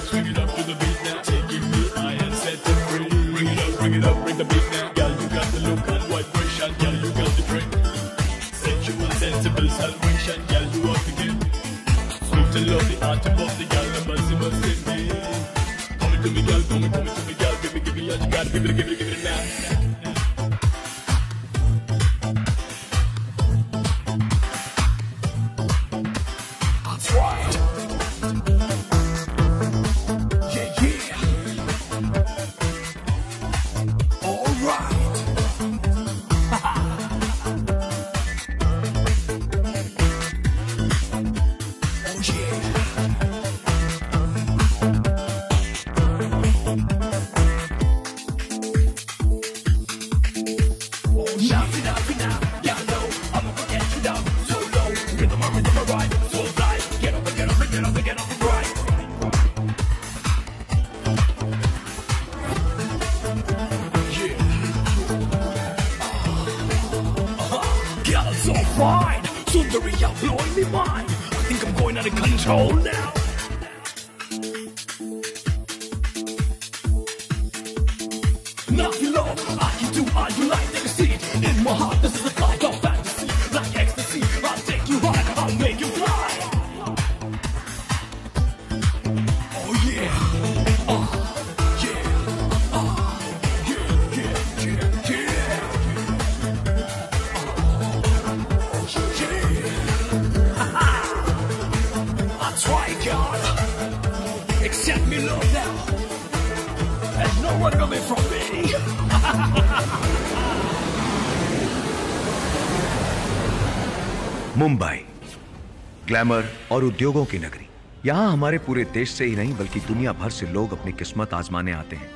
swing it up to the beat now. Taking me high and set it free. Bring it up, bring it up, bring the beat now. Girl, you got the look and vibration. Girl, you got the drink. Sensual, sensible salvation. Girl, you up to get. Sweet and love the art of the girl. The mercy must take me. Come to me, girl, come to me, girl. Give me all you got. Give it now. That's right. Yeah, yeah. All right. Oh yeah. Fine, Sundari, you're blowing me mind. I think I'm going out of control now. Nothing love, I can do all you like. Take a seat in my heart. This is a flight of fantasy, like ecstasy. I'll take you high, I'll make you fly. Oh yeah, yeah, yeah. Try God, accept me love now, and no one coming from me. Mumbai, glamour और उद्योगों की नगरी। यहाँ हमारे पूरे देश से ही नहीं बल्कि दुनिया भर से लोग अपनी किस्मत आजमाने आते हैं।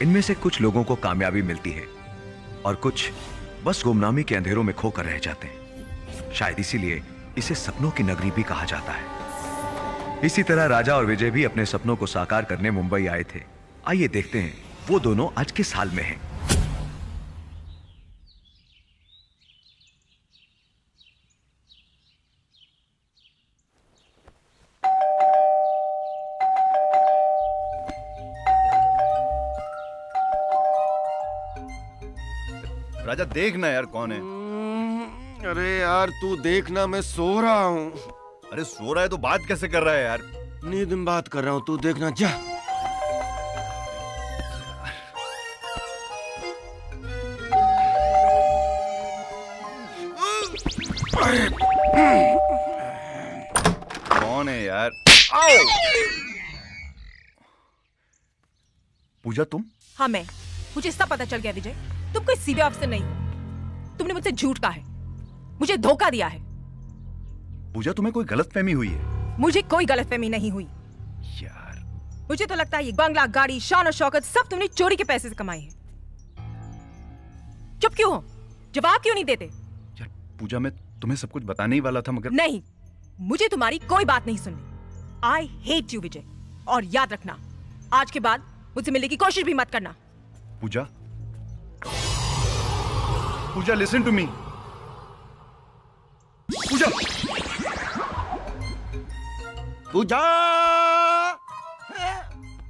इनमें से कुछ लोगों को कामयाबी मिलती है और कुछ बस गुमनामी के अंधेरों में खोकर रह जाते हैं। शायद इसीलिए इसे सपनों की नगरी भी कहा जाता है। इसी तरह राजा और विजय भी अपने सपनों को साकार करने मुंबई आए थे। आइए देखते हैं वो दोनों आज किस हाल में हैं। राजा देखना यार कौन है। अरे यार तू देखना, मैं सो रहा हूँ। अरे सो रहा है तो बात कैसे कर रहा है यार। नींद में बात कर रहा हूँ, तू देखना जा। कौन है यार। आओ। पूजा तुम? हाँ मैं। मुझे सब पता चल गया विजय, तुम कोई सीधे अफसर नहीं हो। तुमने मुझसे झूठ कहा है, मुझे धोखा दिया है। पूजा तुम्हें कोई गलतफहमी हुई है? मुझे कोई गलतफहमी नहीं हुई यार। मुझे तो लगता है ये बंगला, गाड़ी, शान और शौकत सब तुमने चोरी के पैसे से कमाई है। चुप क्यों हो? जवाब क्यों नहीं देते? यार पूजा मैं तुम्हें सब कुछ बताने ही वाला था मगर नहीं, मुझे तुम्हारी कोई बात नहीं सुननी। आई हेट यू विजय, और याद रखना आज के बाद मुझसे मिलने की कोशिश भी मत करना। पूजा, पूजा लिसन टू मी। पूजा, पूजा,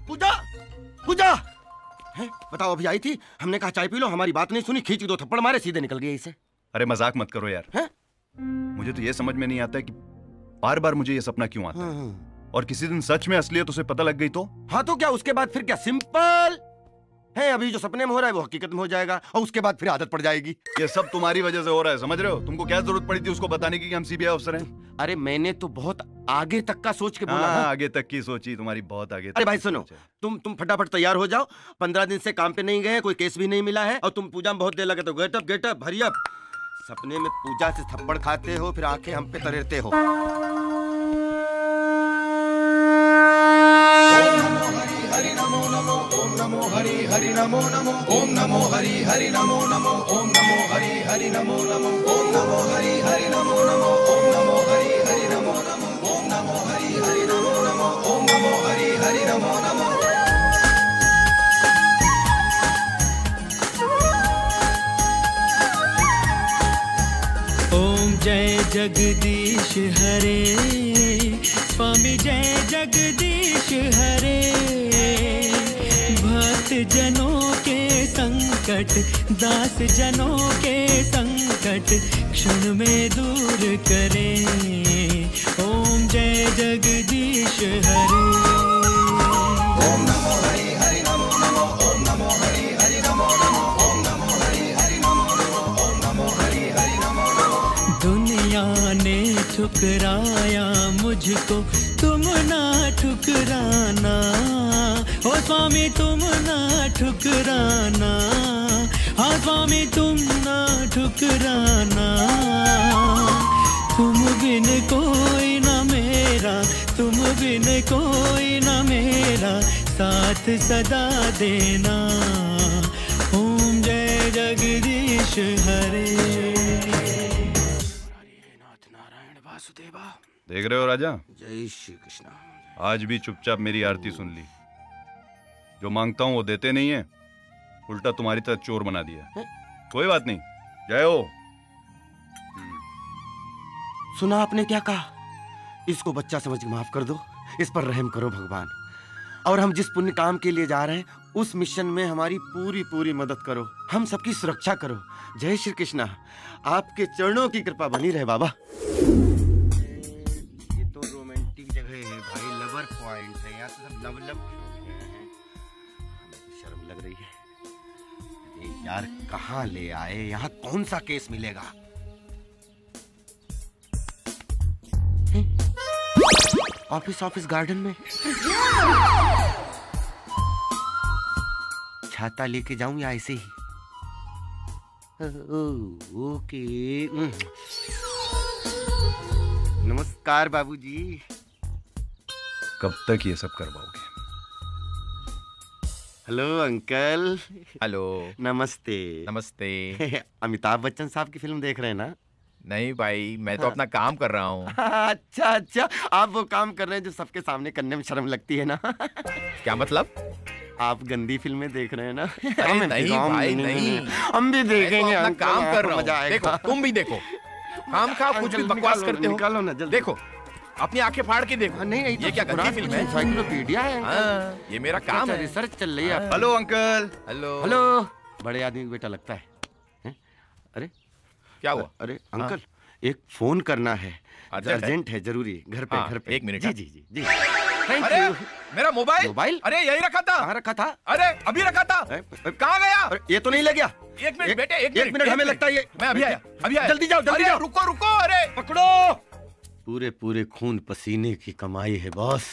पूजा, पूजा। बताओ अभी आई थी, हमने कहा चाय पी लो, हमारी बात नहीं सुनी, खींच के 2 थप्पड़ मारे, सीधे निकल गई इसे। अरे मजाक मत करो यार। मुझे तो ये समझ में नहीं आता कि बार बार मुझे ये सपना क्यों आता है। और किसी दिन सच में असलियत उसे पता लग गई तो? हाँ तो क्या, उसके बाद फिर क्या, सिंपल है। अभी जो सपने में हो रहा है वो हकीकत में हो जाएगा, और उसके बाद फिर आदत पड़ जाएगी। ये सब तुम्हारी वजह से हो रहा है, समझ रहे हो? तुमको क्या जरूरत पड़ी थी उसको बताने की कि हम सीबीआई अफसर हैं? अरे मैंने तो बहुत आगे तक का सोच के बोला। हाँ, आगे तक की सोची तुम्हारी, बहुत आगे तक। अरे भाई सुनो, तुम फटाफट तैयार हो जाओ। 15 दिन से काम पे नहीं गए, कोई केस भी नहीं मिला है, और तुम पूजा में बहुत देर लगे तो गेटअप हरी अप। सपने में पूजा से थप्पड़ खाते हो, फिर आंखें हम पे तरेरते हो। हरि नमो नमो, ओम नमो हरि हरि नमो नमो, ओम नमो हरि हरि नमो नमो, ओम नमो हरि हरि नमो नमो, ओम नमो हरि हरि नमो नमो, ओम नमो हरि हरि नमो नमो, ओम नमो हरि हरि नमो नमो, ओम नमो हरि हरि नमो नमो। ओम जय जगदीश हरे, स्वामी जय जगदीश हरे, भक्त जनों के संकट, दास जनों के संकट क्षण में दूर करे। ओम जय जगदीश हरे। ओम नमो हरि हरि नमो नमो, ओम नमो हरि हरि नमो नमो, ओम नमो हरि हरि नमो नमो, ओम नमो हरि हरि नमो नमो। दुनिया ने ठुकराया मुझको, तुम ना ठुकराना, ओ स्वामी तुम ना ठुकराना, हाँ स्वामी तुम ना ठुकराना। तुम बिन कोई ना मेरा, तुम बिन कोई ना मेरा, साथ सदा देना। ओम जय जगदीश हरे। देख रहे हो राजा, जय श्री कृष्ण। आज भी चुपचाप मेरी आरती सुन ली। जो मांगता हूँ वो देते नहीं है, उल्टा तुम्हारी तरह चोर बना दिया। कोई बात नहीं, जय हो। सुना आपने क्या कहा? इसको बच्चा समझ के माफ कर दो, इस पर रहम करो भगवान। और हम जिस पुण्य काम के लिए जा रहे हैं उस मिशन में हमारी पूरी पूरी मदद करो, हम सबकी सुरक्षा करो। जय श्री कृष्णा। आपके चरणों की कृपा बनी रहे बाबा। ये तो रोमांटिक जगह है भाई, लवर पॉइंट है, यहाँ तो सब लव लव हैं। हमें तो शर्म लग रही है। अरे यार कहाँ ले आए, यहाँ कौन सा केस मिलेगा? ऑफिस गार्डन में। छाता लेके जाऊं या ऐसे ही? ओके। नमस्कार बाबूजी। कब तक ये सब करवाओगे? Hello uncle. हेलो। नमस्ते। नमस्ते। अमिताभ बच्चन साहब की फिल्म देख रहे हैं ना? नहीं भाई, मैं तो अपना काम कर रहा हूँ। अच्छा, आप वो काम कर रहे हैं जो सबके सामने करने में शर्म लगती है ना? क्या मतलब? आप गंदी फिल्में देख रहे हैं ना? अरे नहीं भाई नहीं, हम भी देखेंगे। अपना काम कर रहा हूँ। देखो तुम भी देखो, काम खा कुछ भी बकवास करते हो। निकालो ना जल्दी। देखो अपनी आंखें फाड़ के देखो। नहीं, ये क्या गंदी फिल्म है? एनसाइक्लोपीडिया है। ये मेरा काम है, रिसर्च चल रही है। Hello uncle. हेलो। बड़े आदमी बेटा लगता है। अरे क्या हुआ? अरे अंकल एक फोन करना है, अर्जेंट है, जरूरी, घर पे। एक मिनट। जी। अरे मेरा मोबाइल। अरे यही रखा था। कहाँ रखा था? अरे अभी रखा था। कहाँ गया? ये तो नहीं ले गया। एक मिनट बेटे, एक मिनट हमें लगता है ये। मैं अभी आया। जल्दी जाओ। रुको। अरे पकड़ो। पूरे खून पसीने की कमाई है बॉस।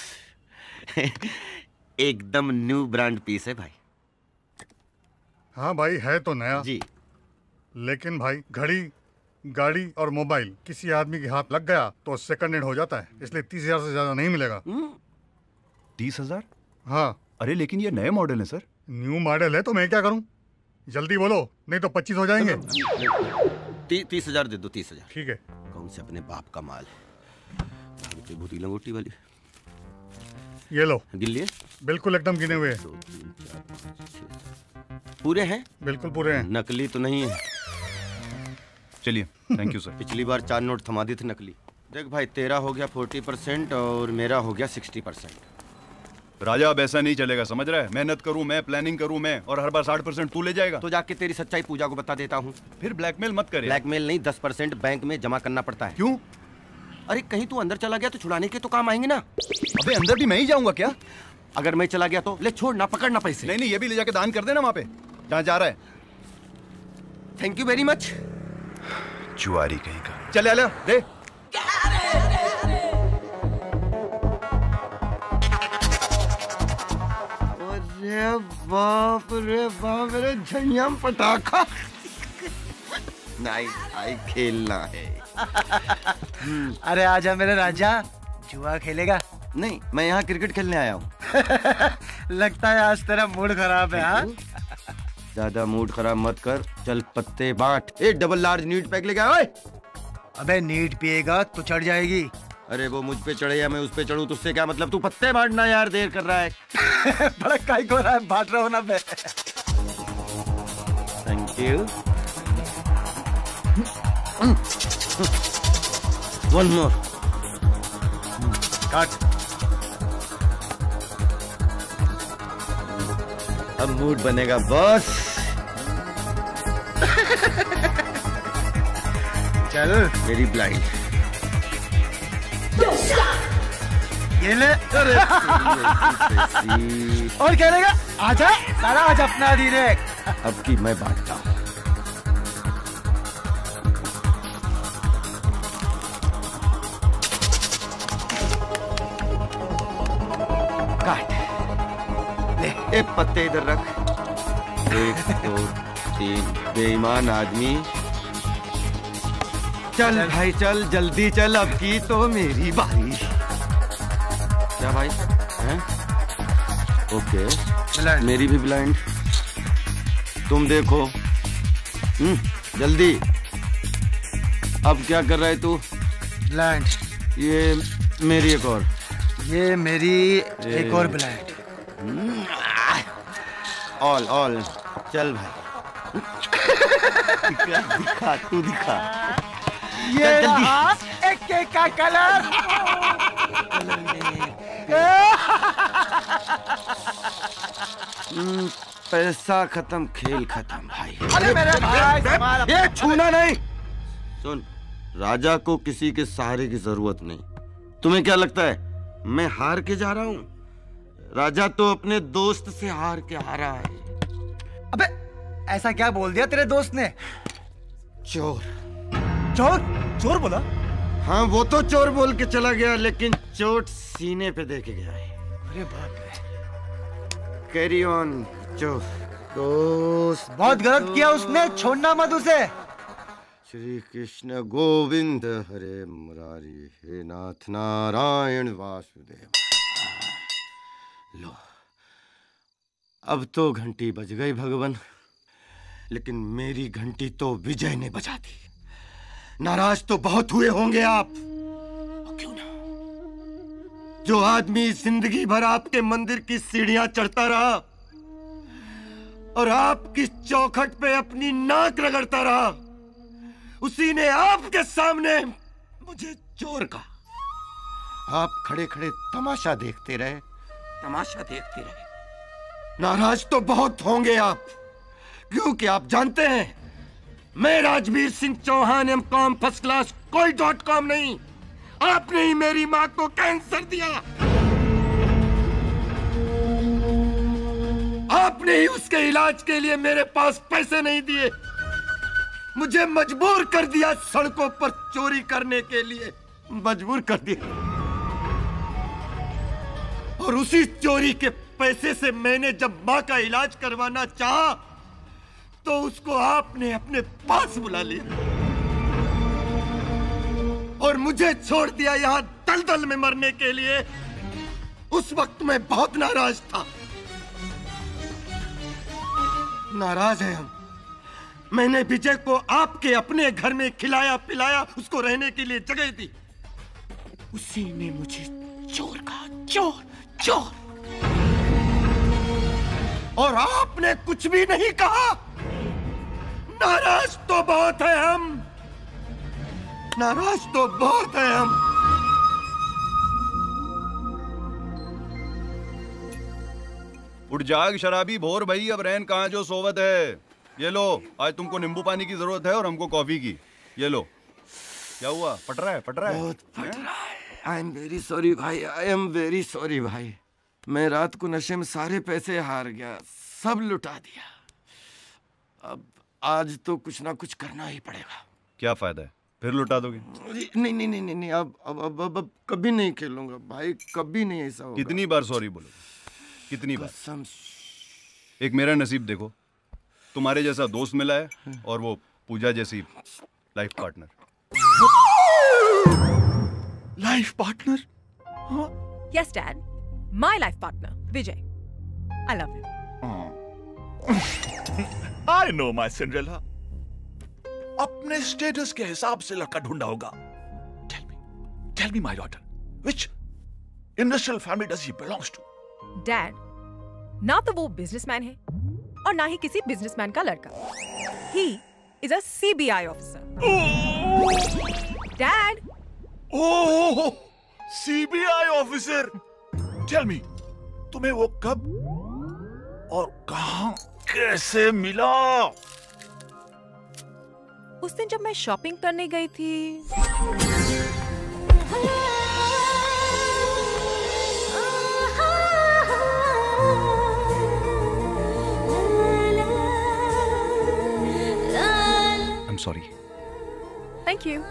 एकदम न्यू ब्रांड पीस है भाई। हाँ भाई, है तो नया जी, लेकिन भाई घड़ी, गाड़ी और मोबाइल किसी आदमी के हाथ लग गया तो सेकंड हैंड हो जाता है, इसलिए 30,000 से ज्यादा नहीं मिलेगा। 30,000? हाँ। अरे लेकिन ये नए मॉडल है सर। न्यू मॉडल है तो मैं क्या करूं? जल्दी बोलो, नहीं तो 25 हो जाएंगे। 30,000 दे दो। 30,000 ठीक है। कौन से अपने बाप का माल है? भूती लंगोटी वाली। ये लो। गिन लिए? बिल्कुल एकदम गिने हुए। 2, 3, 4, 5, 6, पूरे हैं? बिल्कुल पूरे हैं। नकली तो नहीं है? चलिए, थैंक यू सर। पिछली बार 4 नोट थमा दी थी नकली। देख भाई, तेरा हो गया 40% और मेरा हो गया 60%। राजा अब ऐसा नहीं चलेगा, समझ रहा है? मेहनत करूं मैं, प्लानिंग करूं मैं, और हर बार 60% तू ले जाएगा। तो जाके तेरी सच्चाई पूजा को बता देता हूँ। फिर ब्लैकमेल मत करे। ब्लैकमेल नहीं, 10% बैंक में जमा करना पड़ता है। क्यों? अरे कहीं तू अंदर चला गया तो छुड़ाने के तो काम आएंगे ना। अबे अंदर भी मैं ही जाऊंगा क्या? अगर मैं चला गया तो ले, छोड़ना, पकड़ना पैसे। नहीं, ये भी ले जाके दान कर देना वहां पे जहाँ जा रहा है। Thank you very much. जुआरी कहीं का। चल ले दे। अरे बाप रे बाप रे, झैयम पटाखा। नहीं खेलना है। अरे आजा मेरे राजा, जुआ खेलेगा? नहीं, मैं यहाँ क्रिकेट खेलने आया हूँ। लगता है आज तेरा मूड खराब है। हाँ, ज्यादा मूड खराब मत कर, चल पत्ते बांट। एक डबल लार्ज नीट पैक लेके आया। अबे नीट पिएगा तो चढ़ जाएगी। अरे वो मुझ पे चढ़े या मैं उस पे चढ़ूं तो उससे क्या मतलब? तू पत्ते बांटना यार, देर कर रहा है। बड़ा काई को रहा है, बांट रहा हूं ना मैं। Thank you. One more. काट। अब मूड बनेगा बॉस। चल मेरी ब्लाइंड। ये ले। और क्या लेगा? आजा सारा, आज अपना धीरे। अब की मैं बांटता हूँ। काट ले। एक पत्ते इधर रख। 1 2 3 बेईमान आदमी। चल भाई चल, जल्दी चल, अब की तो मेरी बारी। क्या भाई हैं? ओके मेरी भी ब्लाइंड। तुम देखो। जल्दी। अब क्या कर रहा है तू? ब्लाइंड। ये मेरी एक और। ये मेरी एक और ब्लाइंड। ऑल चल भाई। दिखा तू दिखा। ये एक केक का कलर। पैसा खत्म, खेल खत्म भाई। अरे मेरे भाई, ये छूना नहीं। सुन, राजा को किसी के सहारे की जरूरत नहीं। तुम्हें क्या लगता है मैं हार के जा रहा हूँ? राजा तो अपने दोस्त से हार के आ रहा है। अबे ऐसा क्या बोल दिया तेरे दोस्त ने? चोर। चोर? चोर बोला? हाँ वो तो चोर बोल के चला गया, लेकिन चोट सीने पे दे के गया है। अरे बाप रे। कैरी ऑन चोर। दोस्त बहुत गलत किया उसने, छोड़ना मत उसे। श्री कृष्ण गोविंद हरे मुरारी, हे नाथ नारायण वासुदेव। लो अब तो घंटी बज गई भगवान, लेकिन मेरी घंटी तो विजय ने बजा दी। नाराज तो बहुत हुए होंगे आप, क्यों ना? जो आदमी जिंदगी भर आपके मंदिर की सीढ़ियां चढ़ता रहा और आपकी चौखट पे अपनी नाक रगड़ता रहा, उसी ने आपके सामने मुझे चोर कहा। आप खड़े खड़े तमाशा देखते रहे, तमाशा देखते रहे। नाराज तो बहुत होंगे आप, क्योंकि आप जानते हैं मैं Rajveer Singh Chauhan M.Com first class, कोई .com नहीं। आपने ही मेरी मां को कैंसर दिया, आपने ही उसके इलाज के लिए मेरे पास पैसे नहीं दिए, मुझे मजबूर कर दिया सड़कों पर चोरी करने के लिए, मजबूर कर दिया। और उसी चोरी के पैसे से मैंने जब मां का इलाज करवाना चाहा तो उसको आपने अपने पास बुला लिया और मुझे छोड़ दिया यहां दलदल में मरने के लिए। उस वक्त मैं बहुत नाराज था। नाराज है हम। मैंने विजय को आपके अपने घर में खिलाया पिलाया, उसको रहने के लिए जगह दी, उसी ने मुझे चोर कहा, चोर चोर। और आपने कुछ भी नहीं कहा। नाराज तो बहुत है हम, नाराज तो बहुत है हम। उठ जाग शराबी भोर भई, अब रहन कहाँ जो सोवत है। ये लो, आज तुमको नींबू पानी की जरूरत है और हमको कॉफी की। ये लो। क्या हुआ? पट रहा है? पट रहा है? बहुत पट रहा है। आई एम वेरी सॉरी भाई, आई एम वेरी सॉरी भाई। मैं रात को नशे में सारे पैसे हार गया, सब लुटा दिया। अब आज तो कुछ ना कुछ करना ही पड़ेगा। क्या फायदा है, फिर लुटा दोगे? नहीं नहीं नहीं नहीं, अब कभी नहीं खेलूंगा भाई, कभी नहीं ऐसा होगा। कितनी बार सॉरी बोलो? कितनी बार? कसम। एक मेरा नसीब देखो, तुम्हारे जैसा दोस्त मिला है और वो पूजा जैसी life partner. Life partner? Yes, Dad. My life partner, Vijay. I love him. I know my Cinderella. अपने स्टेटस के हिसाब से लड़का ढूंढा होगा। Tell me, my daughter, which industrial family does he belongs to? Dad, ना तो वो बिजनेसमैन है और ना ही किसी बिजनेसमैन का लड़का। He is a CBI officer. Dad. Oh, CBI officer, tell me, तुम्हें वो कब और कहां कैसे मिला? उस दिन जब मैं शॉपिंग करने गई थी। I'm sorry. Thank you.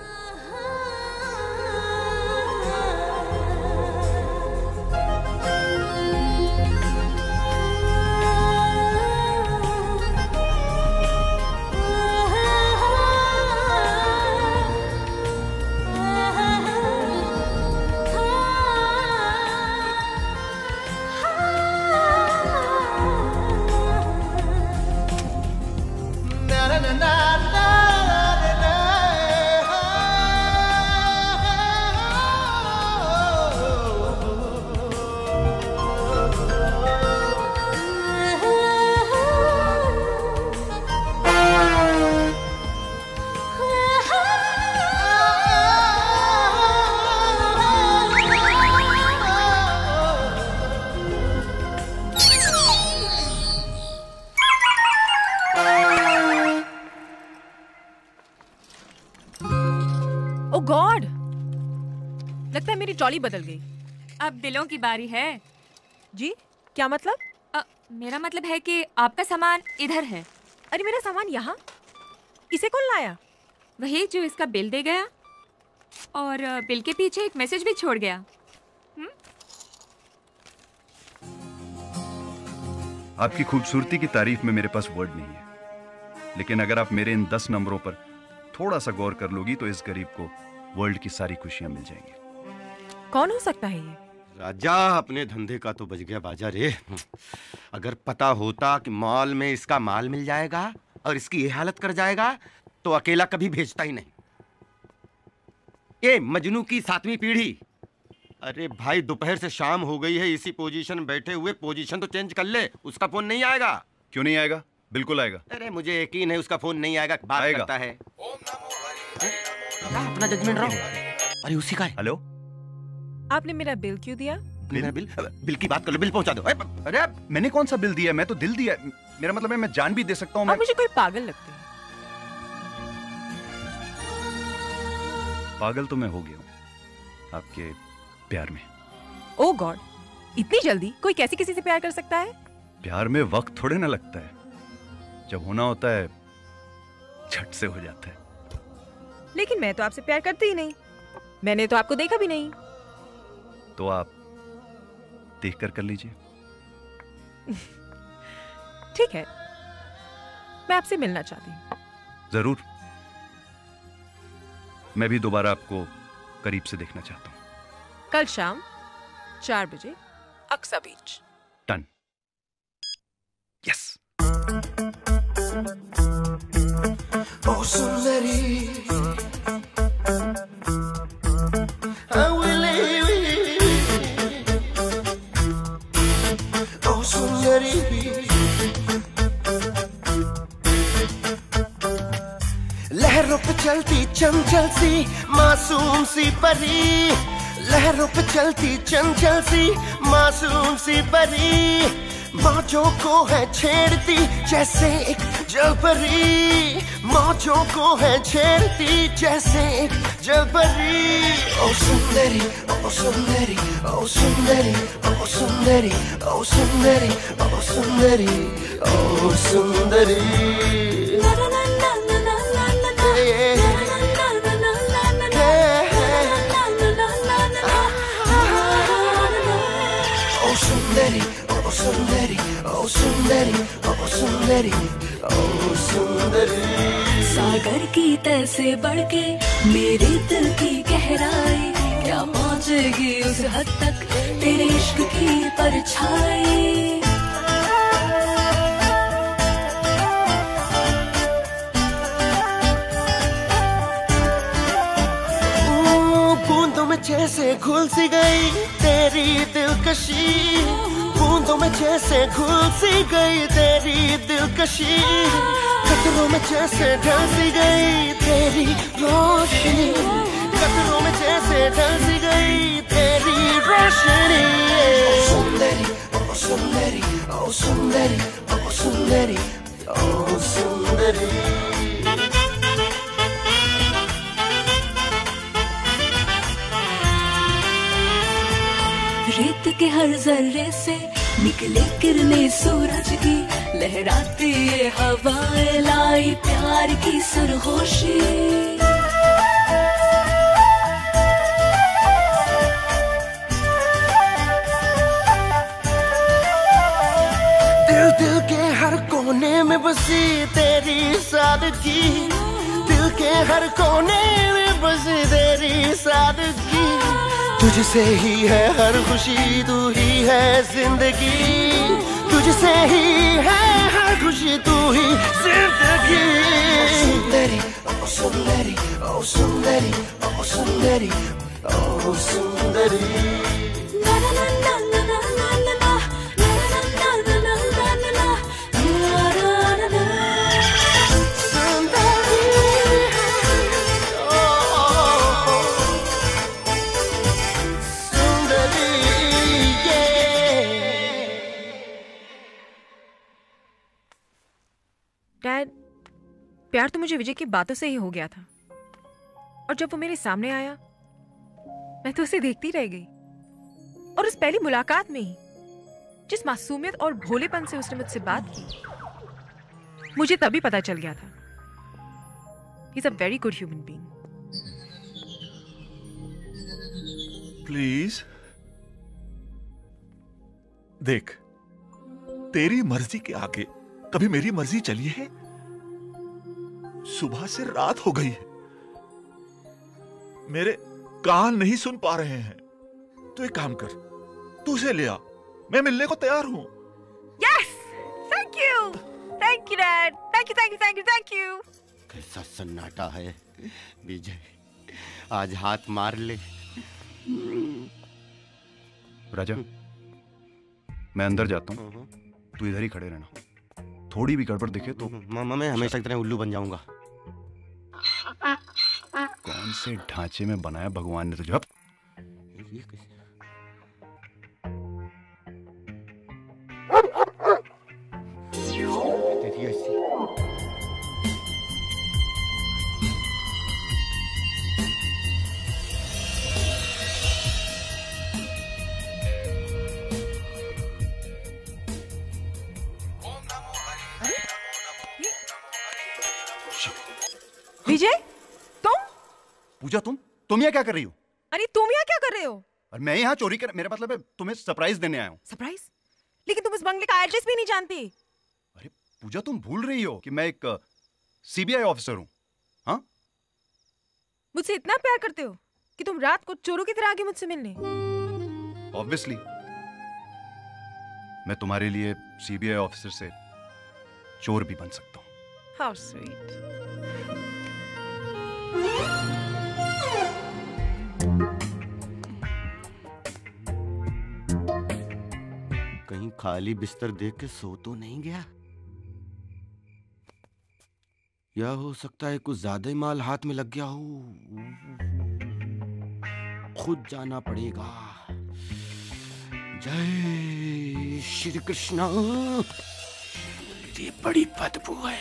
God, लगता है मेरी ट्रॉली बदल गई। अब दिलों की बारी है। जी क्या मतलब? मेरा मतलब है कि आपका सामान इधर है। अरे मेरा सामान यहाँ? इसे कौन लाया? वही जो इसका बिल दे गया और बिल के पीछे एक मैसेज भी छोड़ गया। आपकी खूबसूरती की तारीफ में मेरे पास वर्ड नहीं है, लेकिन अगर आप मेरे इन 10 नंबरों पर थोड़ा सा गौर कर लोगी तो इस गरीब को वर्ल्ड की सारी खुशियां मिल जाएंगी। कौन हो सकता है ये? राजा, अपने धंधे का तो बच गया बाजा रे। अगर पता होता कि मॉल में इसका माल मिल जाएगा और इसकी ये हालत कर जाएगा तो अकेला कभी भेजता ही नहीं। ये मजनू की 7वीं पीढ़ी। अरे भाई, दोपहर से शाम हो गई है, इसी पोजीशन में बैठे हुए, पोजीशन तो चेंज कर ले। उसका फोन नहीं आएगा? क्यों नहीं आएगा? बिल्कुल आएगा। अरे मुझे यकीन है उसका फोन नहीं आएगा। बात आएगा। करता है। अपना जजमेंट रहो। अरे उसी का है। हेलो, आपने मेरा बिल क्यों दिया? बिल की बात कर लो, बिल पहुंचा दो। अरे मैंने कौन सा बिल दिया? मैं तो दिल दिया। मेरा मतलब है मैं जान भी दे सकता हूँ। आप मुझे कोई पागल लगते हैं। पागल तो मैं हो गया हूँ आपके प्यार में। ओह गॉड, इतनी जल्दी कोई कैसे किसी से प्यार कर सकता है? प्यार में वक्त थोड़े ना लगता है, जब होना होता है झट से हो जाता है। लेकिन मैं तो आपसे प्यार करती ही नहीं। मैंने तो आपको देखा भी नहीं। तो आप देखकर कर लीजिए। ठीक है, मैं आपसे मिलना चाहती हूँ। जरूर, मैं भी दोबारा आपको करीब से देखना चाहता हूँ। कल शाम 4 बजे अक्सा बीच। डन। यस। ओ सुंदरी, ओ सुंदरी, लहरों पे चलती चंचल सी मासूम सी परी, लहरों पे चलती चंचल सी मासूम सी परी, मौजों को है छेड़ती जैसे एक जलपरी, मौजों को है छेड़ती जैसे एक जलपरी। ओ सुंदरी, ओ सुंदरी, ओ सुंदरी, ओ सुंदरी, ओ सुंदरी, ओ सुंदरी, ओ सुंदरी। सुंदरी, ओ सुंदरी, ओ सुंदरी, ओ सुंदरी। सागर की तह से बढ़ के मेरे दिल की गहराई, क्या पहुंचेगी उस हद तक तेरे इश्क की परछाई। बूंदों में जैसे घुल सी गई तेरी दिलकशी, बूंदों में जैसे घुल सी गई तेरी दिलकशी, कतरों में जैसे ढल सी गई तेरी रोशनी, कतरों में जैसे ढल सी गई तेरी रोशनी। ओ सुंदरी, ओ सुंदरी, ओ सुंदरी, ओ सुंदरी, ओ सुंदरी। रेत के हर जर्रे से निकले किरणें सूरज की, लहराती ये हवाएं लाई प्यार की सरगोशी। दिल दिल के हर कोने में बसी तेरी सादगी, दिल के हर कोने में बसी तेरी सादगी। तुझसे ही है हर खुशी, तू ही है जिंदगी, तुझसे ही है हर खुशी, तू ही जिंदगी। ओ सुंदरी, ओ सुंदरी, ओ सुंदरी, ओ सुंदरी, ओ सुंदरी। डैड, प्यार तो मुझे विजय की बातों से ही हो गया था, और जब वो मेरे सामने आया मैं तो उसे देखती रह गई। और उस पहली मुलाकात में ही जिस मासूमियत और भोलेपन से उसने मुझसे बात की, मुझे तभी पता चल गया था he is a very good human being. Please देख, तेरी मर्जी के आगे कभी मेरी मर्जी चली है? सुबह से रात हो गई है, मेरे कान नहीं सुन पा रहे हैं। तो एक काम कर, तू उसे ले आ, मैं मिलने को तैयार हूं। Yes, thank you dad, thank you, thank you, thank you, thank you. कैसा सन्नाटा है विजय, आज हाथ मार ले। राजा, मैं अंदर जाता हूँ, तू इधर ही खड़े रहना। थोड़ी भी गड़बड़ दिखे तो मामा मैं हमेशा की तरह उल्लू बन जाऊंगा। कौन से ढांचे में बनाया भगवान ने तुझे? विजय, तुम? पूजा, तुम यहाँ क्या कर रही हो? अरे तुम यहाँ क्या कर रहे हो? और मैं यहाँ चोरी कर, मेरा मतलब है तुम्हें सरप्राइज देने आया हूँ। सरप्राइज? लेकिन तुम उस बंगले का एड्रेस भी नहीं जानती। अरे पूजा, तुम भूल रही हो कि मैं एक सीबीआई ऑफिसर हूँ। हाँ, मुझसे इतना प्यार करते हो कि तुम रात को चोरों की तरह आगे मुझसे मिलने? ऑब्वियसली मैं तुम्हारे लिए सीबीआई ऑफिसर से चोर भी बन सकता हूँ। How sweet. कहीं खाली बिस्तर देख के सो तो नहीं गया? या हो सकता है कुछ ज्यादा ही माल हाथ में लग गया हो। खुद जाना पड़ेगा। जय श्री कृष्णा। ये बड़ी बदबू है।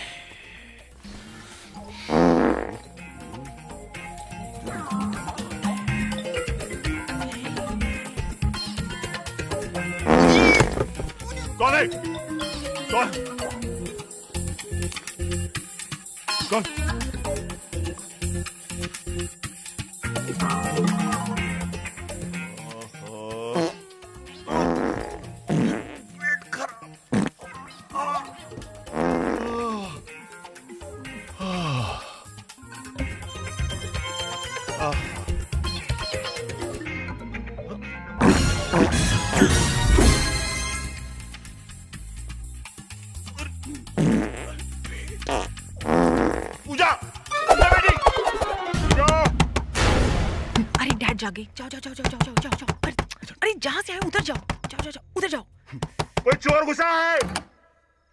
कौन है? कौन? कौन? जागे, जाओ जाओ जाओ जाओ जाओ जाओ जाओ। अरे जहाँ से आए उधर जाओ, जाओ जाओ जाओ, उधर जाओ। कोई चोर घुसा है,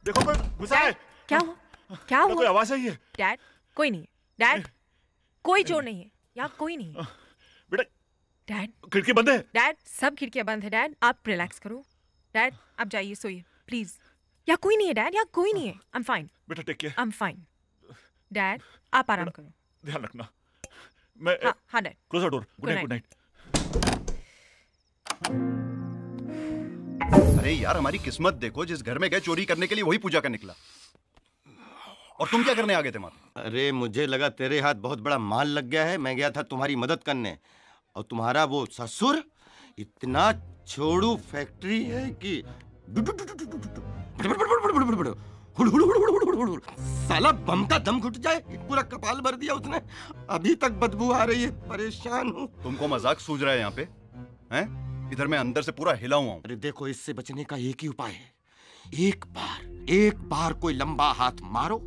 देखो कोई घुसा है। क्या हुआ? क्या हुआ? कोई आवाज आई है? डैड, कोई नहीं है। डैड, कोई चोर नहीं है। यहाँ कोई नहीं। बेटा डैड खिड़की बंद है। डैड सब खिड़कियां बंद है। डैड आप रिलैक्स करो। डैड आप जाइए सोइए प्लीज। यहाँ कोई नहीं है डैड, यहाँ कोई नहीं है। आई एम फाइन बेटा take care. I am fine. Dad आप आराम करो। ध्यान रखना। मैं हाँ dad. Close the door. Good night. Good night. अरे यार हमारी किस्मत देखो, जिस घर में गए चोरी करने के लिए वही पूजा का निकला। और तुम क्या करने आ गए थे वहां? अरे मुझे लगा तेरे हाथ बहुत बड़ा माल लग गया है, मैं गया था तुम्हारी मदद करने। और तुम्हारा वो ससुर इतना छोड़ू फैक्ट्री है कि साला बम का दम घुट जाए, पूरा कपाल भर दिया उसने। अभी तक बदबू आ रही है, परेशान हूँ। तुमको मजाक सूझ रहा है यहाँ पे? हैं? इधर मैं अंदर से पूरा हिला हुआ हूँ। अरे देखो, इससे बचने का एक ही उपाय है। एक बार कोई लंबा हाथ मारो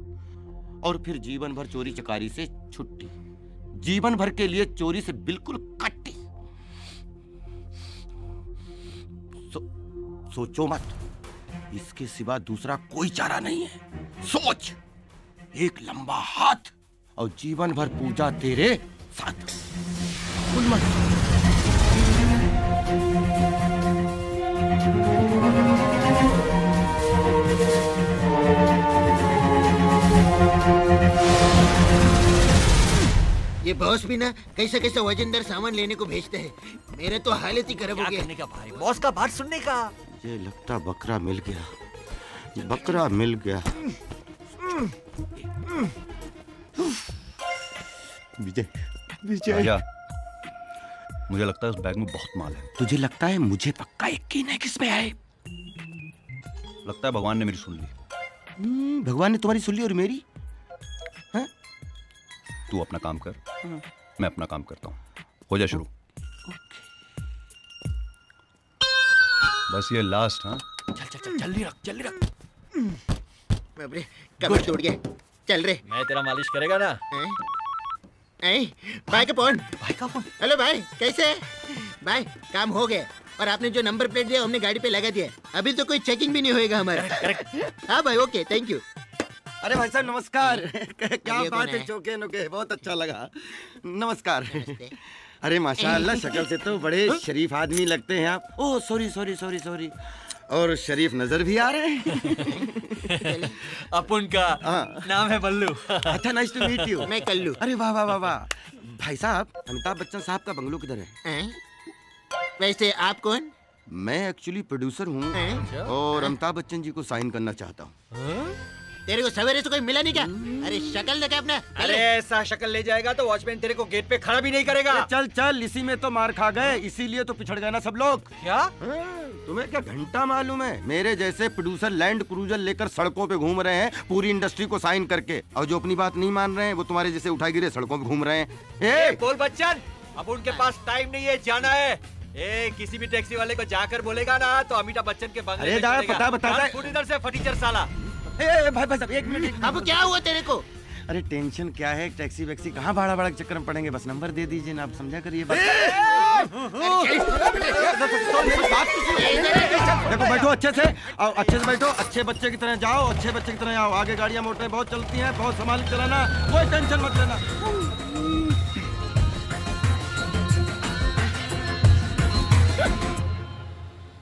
और फिर जीवन भर चोरी चकारी से छुट्टी, जीवन भर के लिए चोरी से बिल्कुल कट्टी। सोचो मत, इसके सिवा दूसरा कोई चारा नहीं है। सोच, एक लंबा हाथ और जीवन भर पूजा तेरे साथ। भूल मत। ये बॉस भी ना कैसे कैसे वजनदार सामान लेने को भेजते हैं। मेरे तो हालत ही खराब हो गया। करने का भाई, बॉस का बात सुनने का। ये लगता बकरा मिल गया, बकरा मिल गया। विजय, विजय। राजा, मुझे लगता है उस बैग में बहुत माल है। तुझे लगता है? मुझे पक्का यकीन है। किस पे है? लगता है भगवान ने मेरी सुन ली। भगवान ने तुम्हारी सुन ली और मेरी? हाँ? तू अपना काम कर, मैं अपना काम करता हूँ। हो जा शुरू। बस ये लास्ट। हाँ चल चल चल, जल्दी रख जल्दी रख। बाप रे, कमर टूट गया। चल रे। मैं तेरा मालिश करेगा ना? भाई का फोन। भाई का फोन। हेलो भाई, कैसे है? भाई काम हो गया और आपने जो नंबर प्लेट दिया हमने गाड़ी पे लगा दिया। अभी तो कोई चेकिंग भी नहीं होएगा हमारा। हाँ भाई, ओके, थैंक यू। अरे भाई साहब नमस्कार। क्या बात है, चौके नुके, बहुत अच्छा लगा। नमस्कार। अरे माशाल्लाह, शक्ल से तो बड़े शरीफ आदमी लगते हैं आप। Oh sorry sorry sorry sorry. और शरीफ नजर भी आ रहे हैं। अपन का नाम है बल्लू। अच्छा, नाइस टू मीट यू। मैं कल्लू। अरे वाह वाह वाह वाह। भाई साहब, अमिताभ बच्चन साहब का बंगलो किधर है? वैसे आप कौन? मैं एक्चुअली प्रोड्यूसर हूँ और अमिताभ बच्चन जी को साइन करना चाहता हूँ। तेरे को सवेरे से कोई मिला नहीं क्या? अरे शक्ल देखा अपना। अरे ऐसा शक्ल ले जाएगा तो वॉचमैन तेरे को गेट पे खड़ा भी नहीं करेगा। चल चल, इसी में तो मार खा गए, इसीलिए तो पिछड़ गए ना सब लोग। क्या? तुम्हें क्या घंटा मालूम है? मेरे जैसे प्रोड्यूसर लैंड क्रूजर लेकर सड़कों पे घूम रहे हैं पूरी इंडस्ट्री को साइन करके, और जो अपनी बात नहीं मान रहे हैं वो तुम्हारे जैसे उठाए गिरे सड़कों पे घूम रहे हैं। बोल बच्चन, अब उनके पास टाइम नहीं है, जाना है। किसी भी टैक्सी वाले को जाकर बोलेगा ना तो अमिताभ बच्चन के बंगले में चलेगा। बता इधर से फटीचर साला। भाई साहब एक मिनट। अब क्या हुआ तेरे को? अरे टेंशन क्या है, टैक्सी वैक्सी कहाँ भाड़ा भाड़ा के चक्कर में पड़ेंगे, बस नंबर दे दीजिए ना, आप समझा करिए। देखो बैठो अच्छे से, अच्छे से बैठो, अच्छे बच्चे की तरह जाओ, अच्छे बच्चे की तरह आओ। आगे गाड़ियाँ मोटरें बहुत चलती हैं, बहुत संभाल के चलाना, कोई टेंशन मत लेना।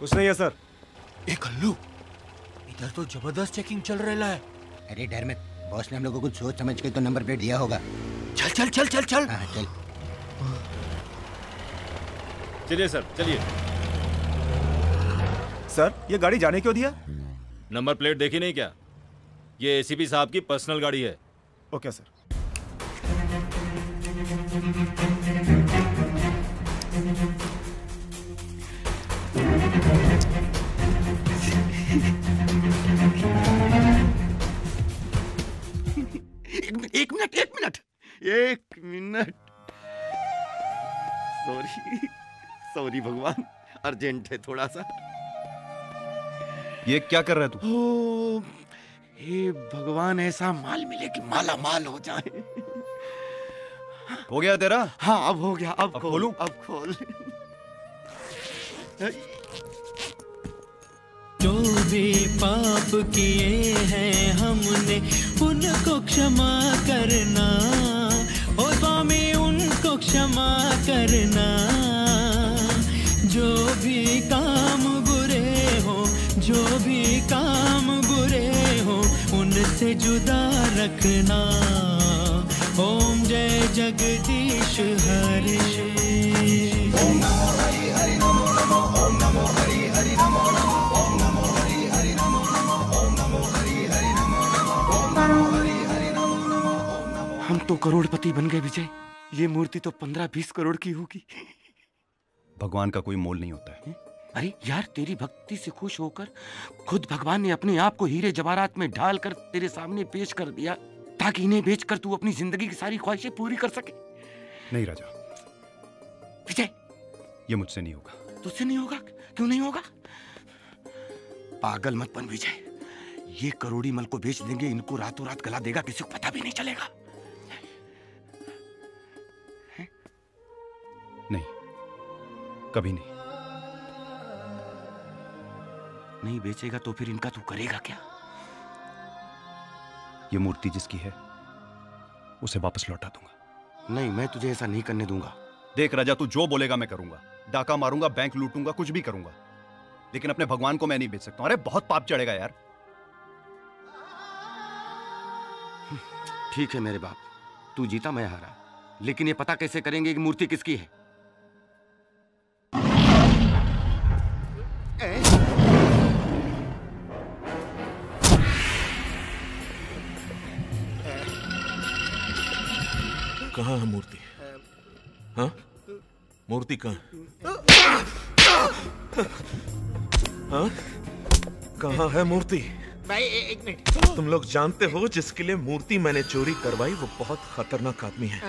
कुछ नहीं है सर। कल्लू, इधर तो जबरदस्त चेकिंग चल रहा है। अरे डर मत, बॉस ने हम लोगों को कुछ सोच समझ के तो नंबर प्लेट दिया होगा। चल चल चल चल चल। हाँ चल। चलिए सर, चलिए। सर, ये गाड़ी जाने क्यों दिया? नंबर प्लेट देखी नहीं क्या? ये एसीपी साहब की पर्सनल गाड़ी है। Okay sir. एक मिनट। सॉरी भगवान, अर्जेंट है थोड़ा सा। ये क्या कर रहा है तू? हे भगवान, ऐसा माल मिले कि माला माल हो जाए। हो गया तेरा? हाँ अब हो गया। अब खोलूं? अब खोल। जो भी पाप किए हैं हमने उनको क्षमा करना, ओ स्वामी उनको क्षमा काम बुरे हो उनसे जुदा रखना। ओम जय जगदीश हरे। ओम नमो हरि हरि नमो नमो। ओम नमो हरि हरि नमो नमो। ओम नमो हरि हरि नमो नमो। ओम नमो हरि हरि नमो नमो। ओम नमो हरि हरि नमो नमो। हम तो करोड़पति बन गए विजय। ये मूर्ति तो 15-20 करोड़ की होगी। भगवान का कोई मोल नहीं होता है। अरे यार, तेरी भक्ति से खुश होकर खुद भगवान ने अपने आप को हीरे जवाहरात में ढालकर तेरे सामने पेश कर दिया, ताकि इन्हें बेचकर तू अपनी जिंदगी की सारी ख्वाहिशें पूरी कर सके। नहीं राजा, विजय, ये मुझसे नहीं होगा। तुझसे नहीं होगा? क्यों नहीं होगा? पागल मत बन विजय। ये करोड़ी मल को बेच देंगे, इनको रातों रात गला देगा, किसी को पता भी नहीं चलेगा। नहीं, कभी नहीं। नहीं बेचेगा तो फिर इनका तू करेगा क्या? ये मूर्ति जिसकी है उसे वापस लौटा दूंगा। नहीं, मैं तुझे ऐसा नहीं करने दूंगा। देख राजा, तू जो बोलेगा मैं करूंगा। डाका मारूंगा, बैंक लूटूंगा, कुछ भी करूंगा, लेकिन अपने भगवान को मैं नहीं बेच सकता। अरे बहुत पाप चढ़ेगा यार। ठीक है मेरे बाप, तू जीता मैं हारा, लेकिन ये पता कैसे करेंगे कि मूर्ति किसकी है? कहाँ है मूर्ति? हाँ, मूर्ति कहाँ? हाँ, कहाँ है मूर्ति? भाई एक मिनट। तुम लोग जानते हो जिसके लिए मूर्ति मैंने चोरी करवाई वो बहुत खतरनाक आदमी है।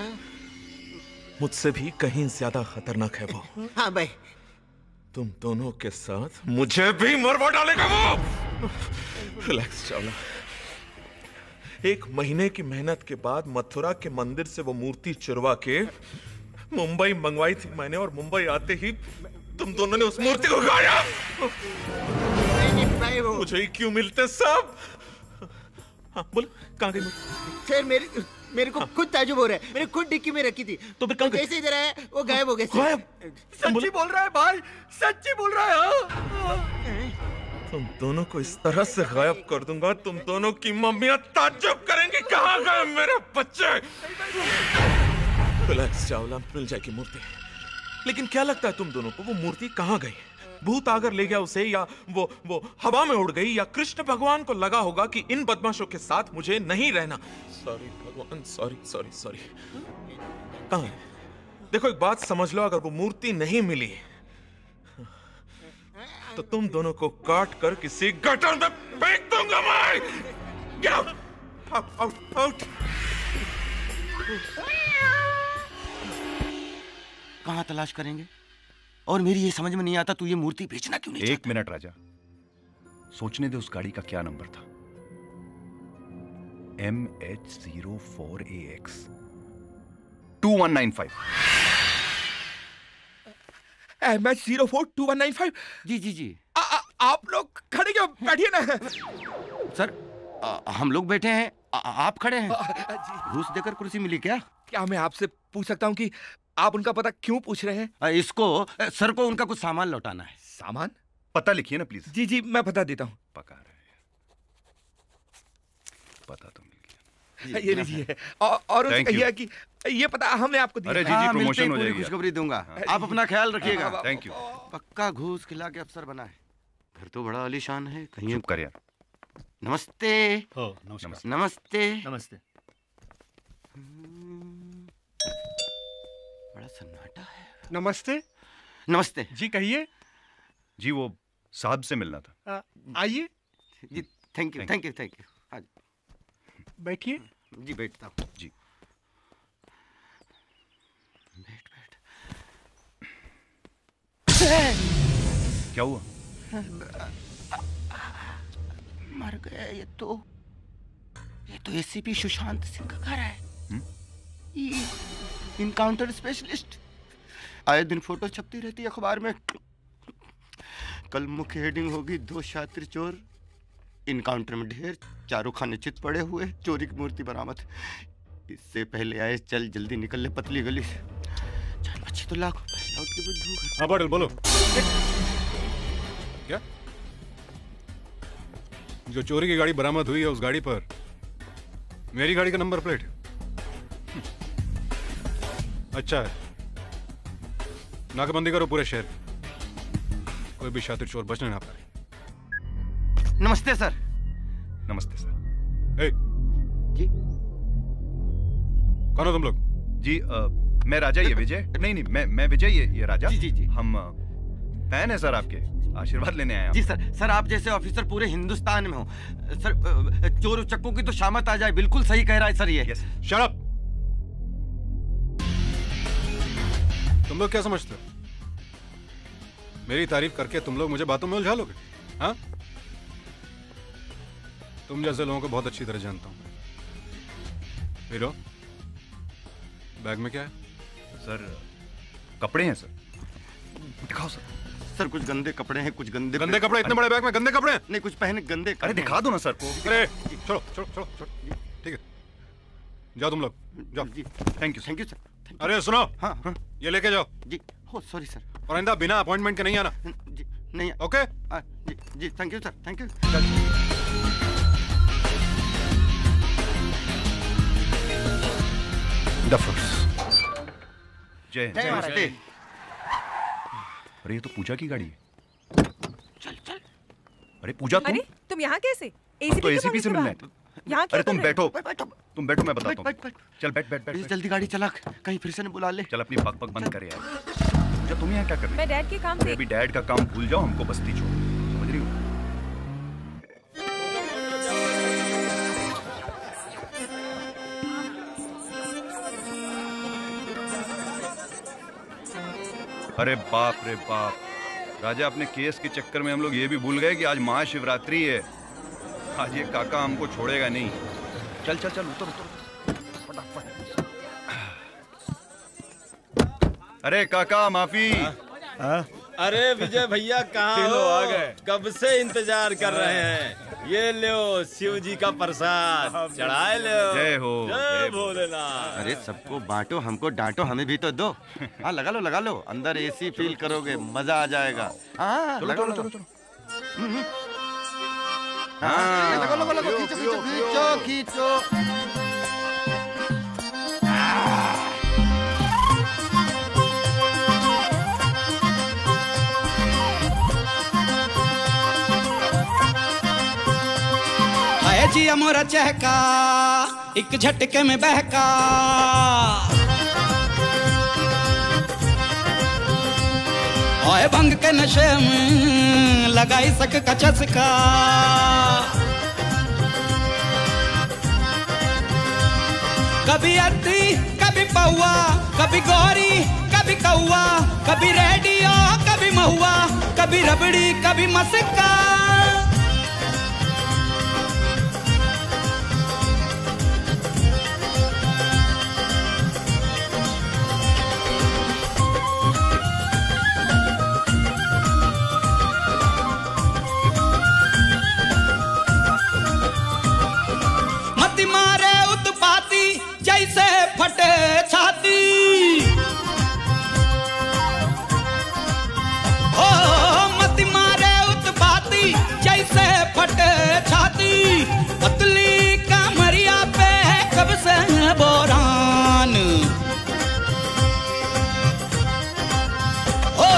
मुझसे भी कहीं ज्यादा खतरनाक है वो। हाँ भाई। तुम दोनों के साथ मुझे भी मरवा डालेगा वो। रिलैक्स चावला। 1 महीने की मेहनत के बाद मथुरा के मंदिर से वो मूर्ति चुरवा के मुंबई मंगवाई थी मैंने, और मुंबई आते ही तुम दोनों ने उस मूर्ति को गाया। मुझे ही क्यों मिलते सब? हाँ बोल, कहाँ गई मूर्ति? सर मेरे को खुद ताजुब हो रहा है। मैंने खुद डिक्की में रखी थी, तो फिर कहाँ गई? जैसे इधर आया वो गायब हो गए। सच्ची बोल रहा है भाई, सच्ची बोल रहा है। तुम दोनों को इस तरह से गायब कर दूंगा, तुम दोनों की मम्मियां ताज्जुब करेंगी, कहाँ गए मेरे बच्चे? रिलैक्स चावला, मिल जाएगी मूर्ति। लेकिन क्या लगता है तुम दोनों को वो मूर्ति कहाँ गई? भूत आकर ले गया उसे, या वो हवा में उड़ गई, या कृष्ण भगवान को लगा होगा कि इन बदमाशों के साथ मुझे नहीं रहना? सॉरी भगवान, सॉरी सॉरी सॉरी। कहाँ है? देखो एक बात समझ लो, अगर वो मूर्ति नहीं मिली तो तुम दोनों को काट कर किसी गटर में फेंक दूंगा मैं। Get out! Out! Out! कहाँ तलाश करेंगे? और मेरी ये समझ में नहीं आता, तू ये मूर्ति बेचना क्यों नहीं? 1 मिनट राजा, सोचने दे उस गाड़ी का क्या नंबर था। MH04AX 2195। MH042195। जी। आप लोग खड़े क्यों? बैठिए ना। सर, हम लोग बैठे हैं, आप खड़े हैं। घूस देकर कुर्सी मिली क्या? क्या मैं आपसे पूछ सकता हूँ कि आप उनका पता क्यों पूछ रहे हैं? इसको सर को उनका कुछ सामान लौटाना है। सामान? पता लिखिए ना प्लीज। जी मैं पता देता हूँ। पका रहे पता तो मिल गया। ये लीजिए, और उनसे कहिए कि ये पता हमने आपको दिया। अरे जी प्रमोशन हो जाएगी। खुशखबरी दूंगा। आप अपना ख्याल रखिएगा। Thank you. पक्का घूस खिला के अफसर बना है। घर तो बड़ा आलीशान है। कहीं चुप कर यार। नमस्ते। नमस्ते। नमस्ते। नमस्ते। बड़ा सन्नाटा है। नमस्ते। नमस्ते जी कहिए। जी वो साहब से मिलना था। आइए। जी thank you thank you thank you. बैठिए। जी बैठता हूँ। जी बैठ। क्या हुआ? मर गया ये तो एसीपी सुशांत सिंह का घर है। ये इनकाउंटर स्पेशलिस्ट। आए दिन फोटो छपती रहती है अखबार में। कल मुख्य हेडिंग होगी 2 शातिर चोर, इनकाउंटर में ढेर, चारों खाने चित पड़े हुए, चोरी की मूर्ति बरामद। इससे पहले आए चल जल्दी निकल ले पतली गली से। जान बच्ची तो लाखों लौट के बुद्धू। हाँ बोलो। क्या जो चोरी की गाड़ी बरामद हुई है उस गाड़ी पर मेरी गाड़ी का नंबर प्लेट है। अच्छा है, नाकाबंदी करो पूरे शहर, कोई भी शातिर चोर बचने ना पाए। नमस्ते सर। नमस्ते सर। जी कौन हो तुम लोग? जी मैं राजा, ये विजय। नहीं मैं विजय, ये राजा। जी हम फैन है सर आपके, आशीर्वाद लेने आए हैं। जी सर आप जैसे ऑफिसर पूरे हिंदुस्तान में हो सर। चोर उचक्कों की तो शामत आ जाए, बिल्कुल सही कह रहा है सर ये। Shut up. तुम लोग क्या समझते हो? मेरी तारीफ करके तुम लोग मुझे बातों में उलझा लोगे? हाँ, तुम जैसे लोगों को बहुत अच्छी तरह जानता हूं। हीरो, बैग में क्या है? सर कपड़े हैं सर। दिखाओ सर। सर कुछ गंदे कपड़े हैं, कुछ गंदे कपड़े। इतने बड़े बैग में गंदे कपड़े हैं? नहीं, कुछ पहने गंदे। अरे दिखा दो ना सर को। अरे छोड़ो छोड़ो छोड़ो छोड़ो, ठीक है जाओ तुम लोग जाओ। जी थैंक यू सर। अरे सुनो, हाँ ये लेके जाओ। जी हो सॉरी सर। और आइंदा बिना अपॉइंटमेंट के नहीं आना। जी नहीं। ओके जी thank you sir, thank you. जय नमस्ते। अरे ये तो पूजा की गाड़ी है। चल। अरे पूजा तुम? अरे तुम यहाँ कैसे? तो एसीपी से मिलना है। यहाँ अरे तुम बैठो, तुम बैठो, मैं बताता हूँ। चल बैठ। जल्दी गाड़ी चला, कहीं फिर से न बुला ले। चल अपनी बक बंद कर यार। पूजा तुम यहाँ क्या कर रही हो? मैं डैड के काम से। अभी डैड का काम भूल जाओ, हमको बस्ती छोड़ो, समझ रही हो? अरे बाप रे बाप राजा, अपने केस के चक्कर में हम लोग ये भी भूल गए कि आज महाशिवरात्रि है। आज ये काका हमको छोड़ेगा नहीं। चल उतर फटाफट। अरे काका माफी। अरे विजय भैया कहाँ हो? आ गए। कब से इंतजार कर रहे हैं। ये लो शिव जी का प्रसाद चढ़ाए लो। जय हो, जय भोलेनाथ। अरे सबको बांटो, हमको डांटो, हमें भी तो दो। हाँ लगा लो, अंदर एसी फील करोगे, मजा आ जाएगा। हाँ चलो। हाँ लगो, खींचो। जिया मोरा चहका एक झटके में बहका। ओए भंग के नशे में लगाई सक का चस्का। कभी अद्दी कभी पौआ, कभी गौरी कभी कौआ, कभी रेडियो कभी महुआ, कभी रबड़ी कभी मस्का। जैसे फटे छाती, ओ मत मारे उत्पाती जैसे फटे छाती। पतली कमरिया पे कब से बोरान, ओ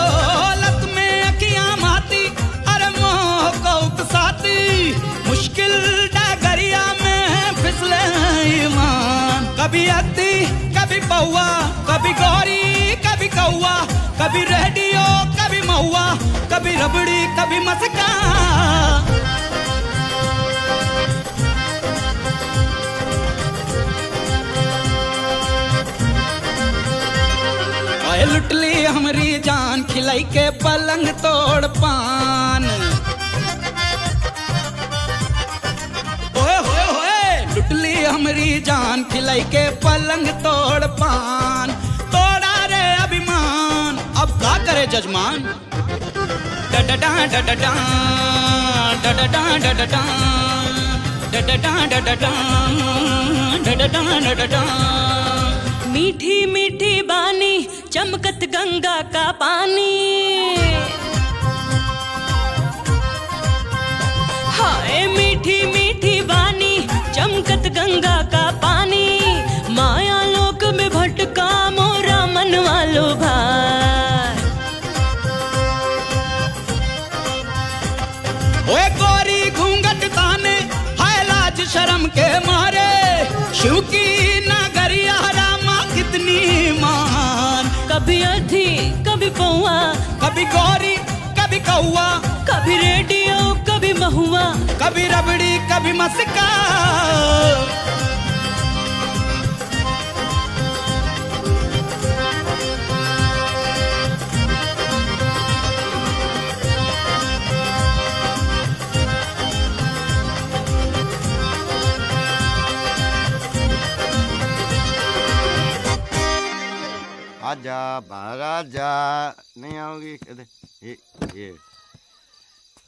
लत में अखियां माती, अरे मोह को उकसाती। मुश्किल डगरिया में फिसले ईमान। कभी अद्दी कभी पौआ, कभी गौरी कभी कौआ, कभी रेडियो कभी महुआ, कभी रबड़ी कभी मस्का। ओए लुट ली हमारी जान, खिलाई के पलंग तोड़ पान। लुटली हमारी जान, खिलाई के पलंग तोड़ पान। तोड़ा रे अभिमान, अब क्या करे जजमान। डडडा डडडा डडडा डडडा डडडा डडडा डडडा। मीठी मीठी बानी चमकत गंगा का पानी। हाय मीठी शिव की नगरिया रामा कितनी महान। कभी अर्थी कभी पौआ, कभी गौरी कभी कौआ, कभी रेडियो कभी महुआ, कभी रबड़ी कभी मस्का। आजा बाहर आजा, नहीं आओगी? ये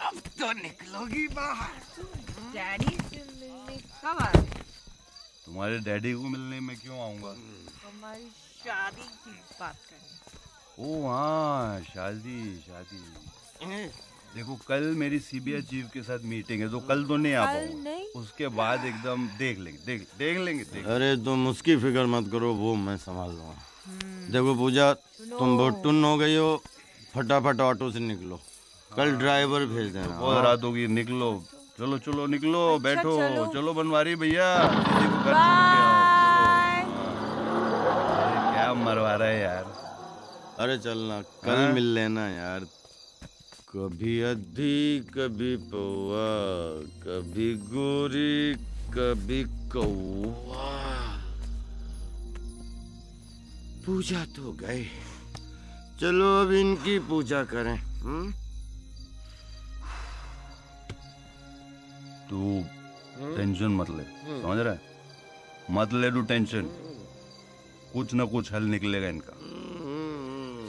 अब तो निकलोगी बाहर। डैडी से मिलने कब आए? तुम्हारे डैडी को मिलने में क्यों आऊंगा? हमारी शादी की बात करें। ओ हाँ, शादी शादी। देखो कल मेरी सीबीआई चीफ के साथ मीटिंग है, तो कल तो नहीं आ पाऊंगा। उसके बाद एकदम देख लेंगे। अरे तुम उसकी फिक्र मत करो, वो मैं संभाल लूंगा। देखो पूजा, तुम बहुत टुन हो गई हो, फटाफट ऑटो से निकलो, कल ड्राइवर भेज देना। बहुत रात होगी, निकलो। चलो चलो निकलो, बैठो। चलो बनवारी भैया, क्या मरवा रहा है यार। अरे चलना, कल मिल लेना यार। कभी अधी कभी पौआ, कभी गोरी कभी कौआ। पूजा तो गए, चलो अब इनकी पूजा करें। तू टेंशन मत ले, समझ रहा है? मत ले तू टेंशन, कुछ न कुछ हल निकलेगा इनका,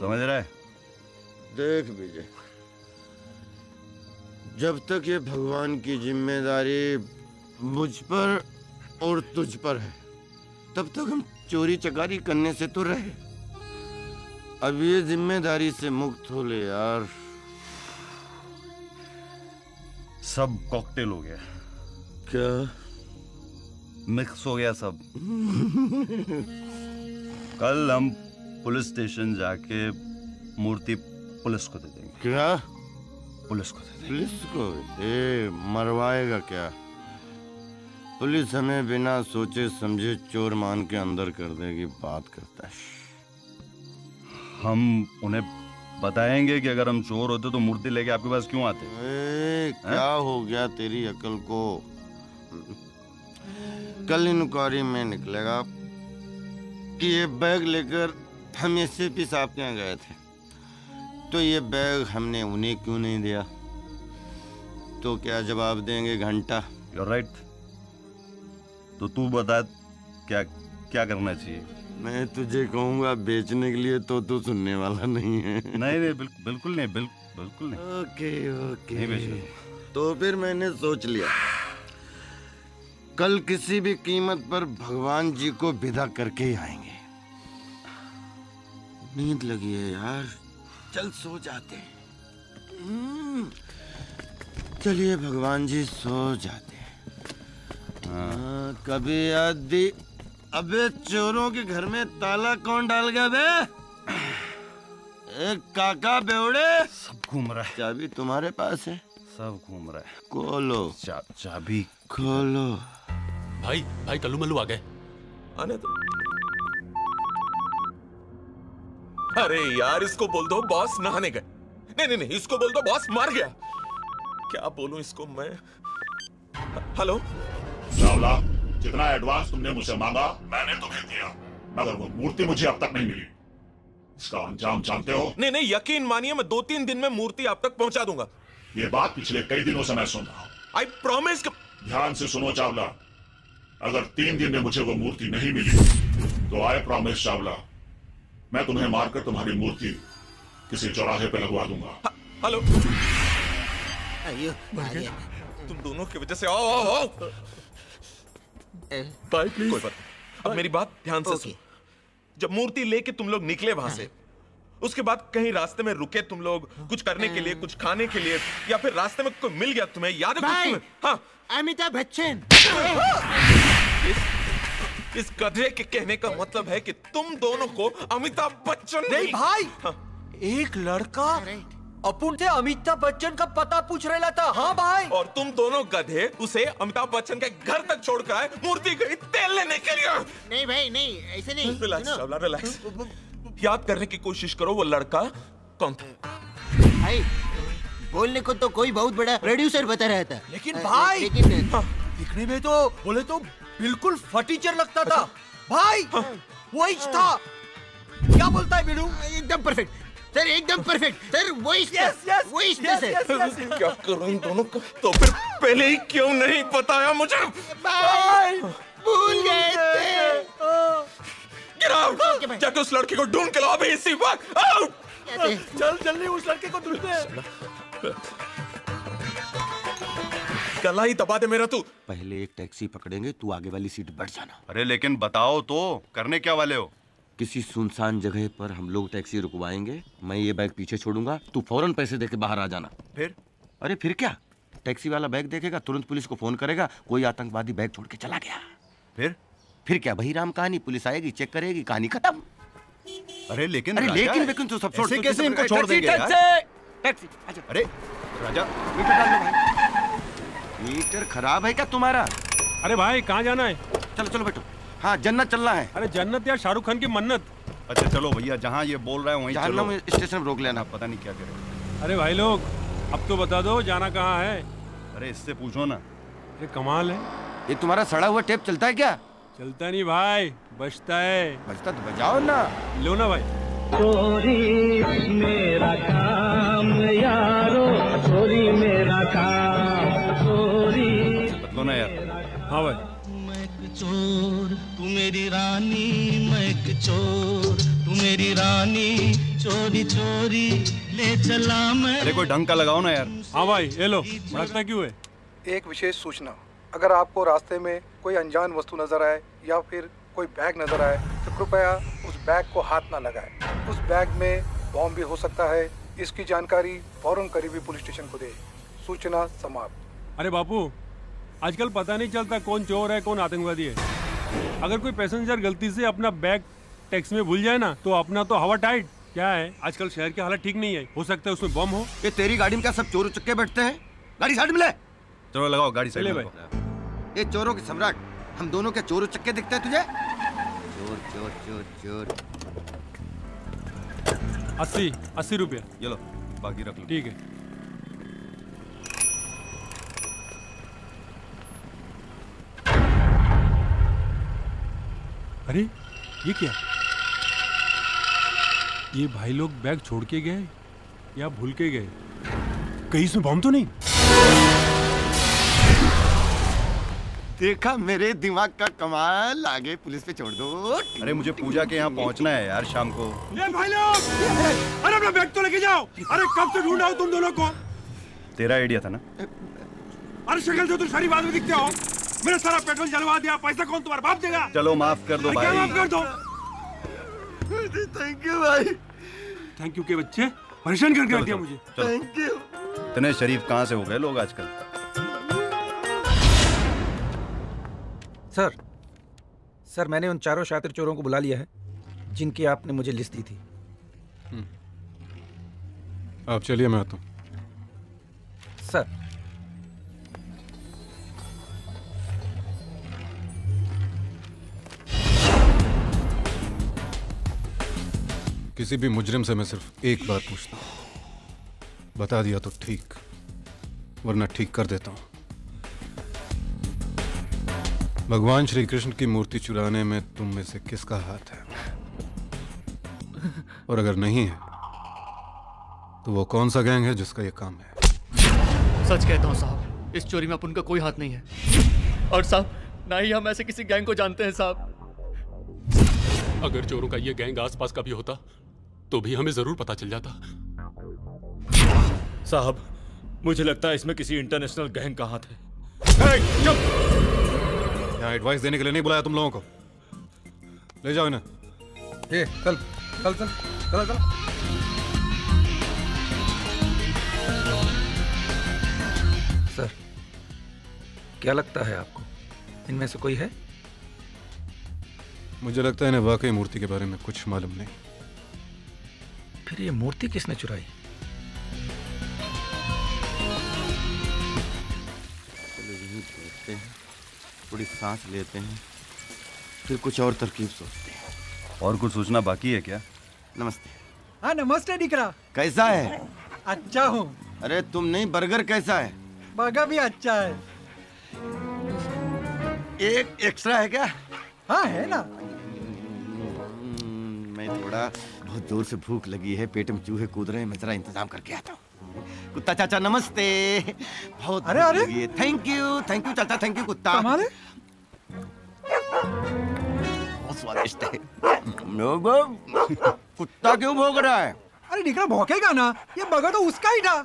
समझ रहा है? देख विजय, जब तक ये भगवान की जिम्मेदारी मुझ पर और तुझ पर है, तब तक हम चोरी चकारी करने से तो रहे। अब ये जिम्मेदारी से मुक्त हो ले यार। सब कॉकटेल हो गया। क्या? मिक्स हो गया सब। कल हम पुलिस स्टेशन जाके मूर्ति पुलिस को दे देंगे। क्या? पुलिस को दे देंगे। पुलिस को? मरवाएगा क्या? पुलिस हमें बिना सोचे समझे चोर मान के अंदर कर देगी, बात करता है। हम उन्हें बताएंगे कि अगर हम चोर होते तो मूर्ति लेके आपके पास क्यों आते? क्या हो गया तेरी अकल को? कल इंक्वायरी में निकलेगा कि ये बैग लेकर हम एसपी साहब के यहाँ गए थे, तो ये बैग हमने उन्हें क्यों नहीं दिया? तो क्या जवाब देंगे? घंटा। You're right। तो तू बता क्या क्या करना चाहिए? मैं तुझे कहूँगा बेचने के लिए, तो तू सुनने वाला नहीं है। नहीं बिल्कुल नहीं, बिल्कुल नहीं। ओके नहीं बेचूंगा। तो फिर मैंने सोच लिया, कल किसी भी कीमत पर भगवान जी को विदा करके ही आएंगे। नींद लगी है यार, चल सो जाते हैं। चलिए भगवान जी सो जाते हैं। कभी आदि। अबे चोरों के घर में ताला कौन डाल गया बे? एक काका बेवड़े। सब घूम रहा है। चाबी तुम्हारे पास है? सब घूम रहा है। खोलो। चाबी खोलो। भाई कल्लू मल्लू आ गए। आने तो। अरे यार, इसको बोल दो बॉस नहाने गए। नहीं, इसको बोल दो बॉस मार गया। क्या बोलूं इसको मैं? हेलो चावला, जितना एडवांस तुमने मुझसे मांगा मैंने तुम्हें दिया, मगर वो मूर्ति मुझे अब तक नहीं मिली। इसका अंजाम जानते हो? नहीं, यकीन मानिए मैं 2-3 दिन में मूर्ति आप तक पहुंचा दूंगा। ये बात पिछले कई दिनों से मैं सुन रहा हूँ। I promise. ध्यान से सुनो चावला, अगर 3 दिन में मुझे वो मूर्ति नहीं मिली तो आई प्रॉमिस चावला, मैं तुम्हें मारकर तुम्हारी मूर्ति किसी चौराहे पे लगवा दूंगा। हेलो, तुम दोनों की वजह से आओ। भाई प्लीज। कोई बात। अब मेरी बात ध्यान से सुनो। जब मूर्ति लेके तुम लोग निकले वहां से, उसके बाद कहीं रास्ते में रुके तुम लोग कुछ करने के लिए, कुछ खाने के लिए, या फिर रास्ते में कोई मिल गया तुम्हें, याद है कुछ तुम्हें? हाँ, अमिताभ बच्चन। इस गधे के कहने का मतलब है कि तुम दोनों को अमिताभ बच्चन नहीं भाई। हाँ। एक लड़का अपुन से अमिताभ बच्चन का पता पूछ रहा था। हाँ भाई। और तुम दोनों गधे उसे अमिताभ बच्चन के घर तक छोड़कर आए, मूर्ति गई तेल लेने के लिए। नहीं भाई नहीं, ऐसे नहीं। Relax Shyamala, relax. याद करने की कोशिश करो वो लड़का कौन था। भाई बोलने को तो कोई बहुत बड़ा प्रोड्यूसर बता रहा था, लेकिन भाई लेकिन दिखने में तो बोले तो बिल्कुल फटीचर लगता था। भाई वही था। क्या बोलता है बिनू? एकदम परफेक्ट सर, एकदम परफेक्ट सर, वही वही सर। क्या करूं इन दोनों का? तो फिर पहले ही क्यों नहीं बताया मुझे? भाई भूल गए थे। Get out! जाके उस लड़के को ढूंढ के लाओ अभी इसी वक्त। आउट! चल जल्दी उस लड़के को ढूंढते। गला ही दबा दे मेरा तू। पहले एक टैक्सी पकड़ेंगे, तू आगे वाली सीट बैठ जाना। अरे लेकिन बताओ तो, करने क्या वाले हो? किसी सुनसान जगह पर हम लोग टैक्सी रुकवाएंगे, मैं ये बैग पीछे छोड़ूंगा, तू फौरन पैसे देके बाहर आ जाना। फिर? अरे फिर क्या, टैक्सी वाला बैग देखेगा, तुरंत पुलिस को फोन करेगा, कोई आतंकवादी बैग छोड़ के चला गया। फिर क्या, वही राम कहानी, पुलिस आएगी, चेक करेगी, कहानी खत्म। अरे लेकिन लेकिन तू सब छोड़, कैसे इनको छोड़ देंगे यार? टैक्सी आजा। अरे राजा, मीटर डाल लो भाई। मीटर खराब है क्या तुम्हारा? अरे भाई कहाँ जाना है? चलो चलो बैठो। हाँ जन्नत चलना है। अरे जन्नत यार, शाहरुख खान की मन्नत। अच्छा चलो भैया, जहाँ ये बोल रहा है वहीं चलो। जहन्नम स्टेशन में रोक लेना, पता नहीं क्या करें। अरे भाई लोग अब तो बता दो जाना कहाँ है? अरे इससे पूछो ना। ये कमाल है। ये तुम्हारा सड़ा हुआ टेप चलता है क्या? चलता नहीं भाई, बजता है। बजता तो बजाओ ना। लो ना भाई। चोरी मेरा काम यारो, चोरी मेरा काम, चोरी। बदलो ना यार। हाँ भाई। मैं एक चोर तू मेरी रानी, मैं एक चोर तू मेरी रानी, चोरी चोरी ले चला मैं। अरे कोई ढंग का लगाओ ना यार। हाँ भाई ये लो, भड़कता क्यों है? एक विशेष सूचना, अगर आपको रास्ते में कोई अनजान वस्तु नजर आए या फिर कोई बैग नजर आए तो कृपया उस बैग को हाथ ना लगाएं। उस बैग में बॉम्ब भी हो सकता है। इसकी जानकारी फौरन करीबी पुलिस स्टेशन को दें। सूचना समाप्त। अरे बापू, आजकल पता नहीं चलता कौन चोर है कौन आतंकवादी है। अगर कोई पैसेंजर गलती से अपना बैग टैक्सी में भूल जाए ना तो अपना तो हवा टाइट। क्या है, आजकल शहर की हालत ठीक नहीं है, हो सकता है उसमें बम हो। ये तेरी गाड़ी में क्या सब चोर उचक्के बैठते हैं? गाड़ी साइड में ले। चलो लगाओ गाड़ी साइड में। ये चोरों के सम्राट, हम दोनों के चोर उचक्के दिखते हैं तुझे? चोर चोर चोर चोर। 80 रुपया। ये लो, बाकी रख लो। ठीक है। अरे ये क्या? ये भाई लोग बैग छोड़ के गए या भूल के गए? कहीं इसमें बम तो नहीं? देखा मेरे दिमाग का कमाल, आगे पुलिस पे छोड़ दो। अरे मुझे पूजा के यहाँ पहुँचना है यार शाम को। ये भाई लोग, अरे अपना बैग तो लेके जाओ। अरे कब से ढूंढ रहा हूँ तुम दोनों को। तेरा आइडिया था ना? अरे शक्ल से तुम सारी बात में दिखते हो। मेरा सारा पेट्रोल जलवा दिया, पैसा कौन तुम्हारा बाप देगा? चलो माफ कर दो भाई। क्या माफ कर दो? थैंक यू भाई। थैंक यू के बच्चे, परेशान करके रख दिया मुझे। Thank you. इतने शरीफ कहाँ से हो गए लोग आजकल? सर मैंने उन चारों शातिर चोरों को बुला लिया है जिनकी आपने मुझे लिस्ट दी थी। आप चलिए, मैं आता हूँ। सर किसी भी मुजरिम से मैं सिर्फ एक बात पूछता हूँ, बता दिया तो ठीक, वरना ठीक कर देता हूँ। भगवान श्री कृष्ण की मूर्ति चुराने में तुम में से किसका हाथ है? और अगर नहीं है तो वो कौन सा गैंग है जिसका ये काम है? सच कहता हूँ साहब, इस चोरी में अपन का कोई हाथ नहीं है। और साहब, ना ही हम ऐसे किसी गैंग को जानते हैं साहब। अगर चोरों का ये गैंग आसपास का भी होता तो भी हमें जरूर पता चल जाता। साहब, मुझे लगता है इसमें किसी इंटरनेशनल गैंग का हाथ है। यहाँ एडवाइस देने के लिए नहीं बुलाया तुम लोगों को। ले जाओ इन्हें। ये चल चल चल चलो चलो। सर क्या लगता है आपको, इनमें से कोई है? मुझे लगता है इन्हें वाकई मूर्ति के बारे में कुछ मालूम नहीं। फिर ये मूर्ति किसने चुराई? बैठते हैं, थोड़ी सांस लेते हैं, फिर कुछ और तरकीब सोचते हैं। और कुछ सोचना बाकी है क्या? नमस्ते। हाँ नमस्ते दिकरा। कैसा है? अच्छा हूँ। अरे तुम नहीं, बर्गर कैसा है? बर्गर भी अच्छा है। एक एक्स्ट्रा है क्या? हाँ है ना। मैं थोड़ा बहुत जोर से भूख लगी है, पेट में चूहे कूद रहे हैं, मैं जरा इंतजाम करके आता हूँ। कुत्ता चाचा नमस्ते। बहुत अरे अरे थैंक यू चाचा, थैंक यू कुत्ता। कमाल है। बहुत स्वादिष्ट है। कुत्ता क्यों भौंक रहा है? अरे दिकरा भौंकेगा ना, ये बर्गर तो उसका ही था।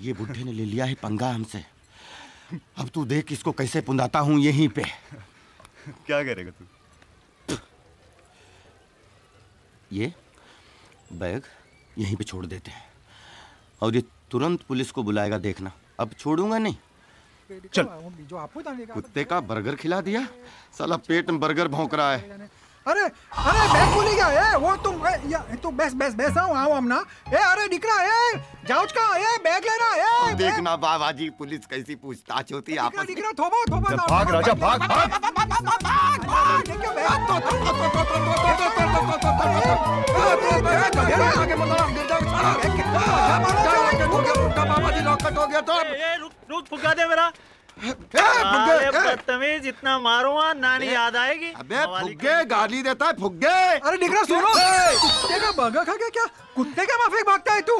ये बुढ़े ने ले लिया है पंगा हमसे। अब तू देख इसको कैसे पुंदाता हूँ यहीं पे। क्या करेगा तू? ये बैग यहीं पे छोड़ देते हैं और ये तुरंत पुलिस को बुलाएगा, देखना। अब छोड़ूंगा नहीं। चल। कुत्ते का बर्गर खिला दिया, साला पेट में बर्गर भौंक रहा है। अरे बैग भूल गया है वो। तुम तो बेस आओ हम ना। अरे दिकरा जाओ का बैग लेना है। देखना बाबा जी पुलिस कैसी पूछताछ होती है आपस में। थोबा भाग राजा भाग भाग। बाबा जी लॉकअप हो गया तो रुक फुगा दे मेरा। बदतमीज, इतना मारूंगा नानी याद आएगी। अबे फुग्गे गाली देता है फुग्गे। अरे दिकरा सुनो, कुत्ते का बर्गर खा गया क्या? कुत्ते के माफिक भागता है तू।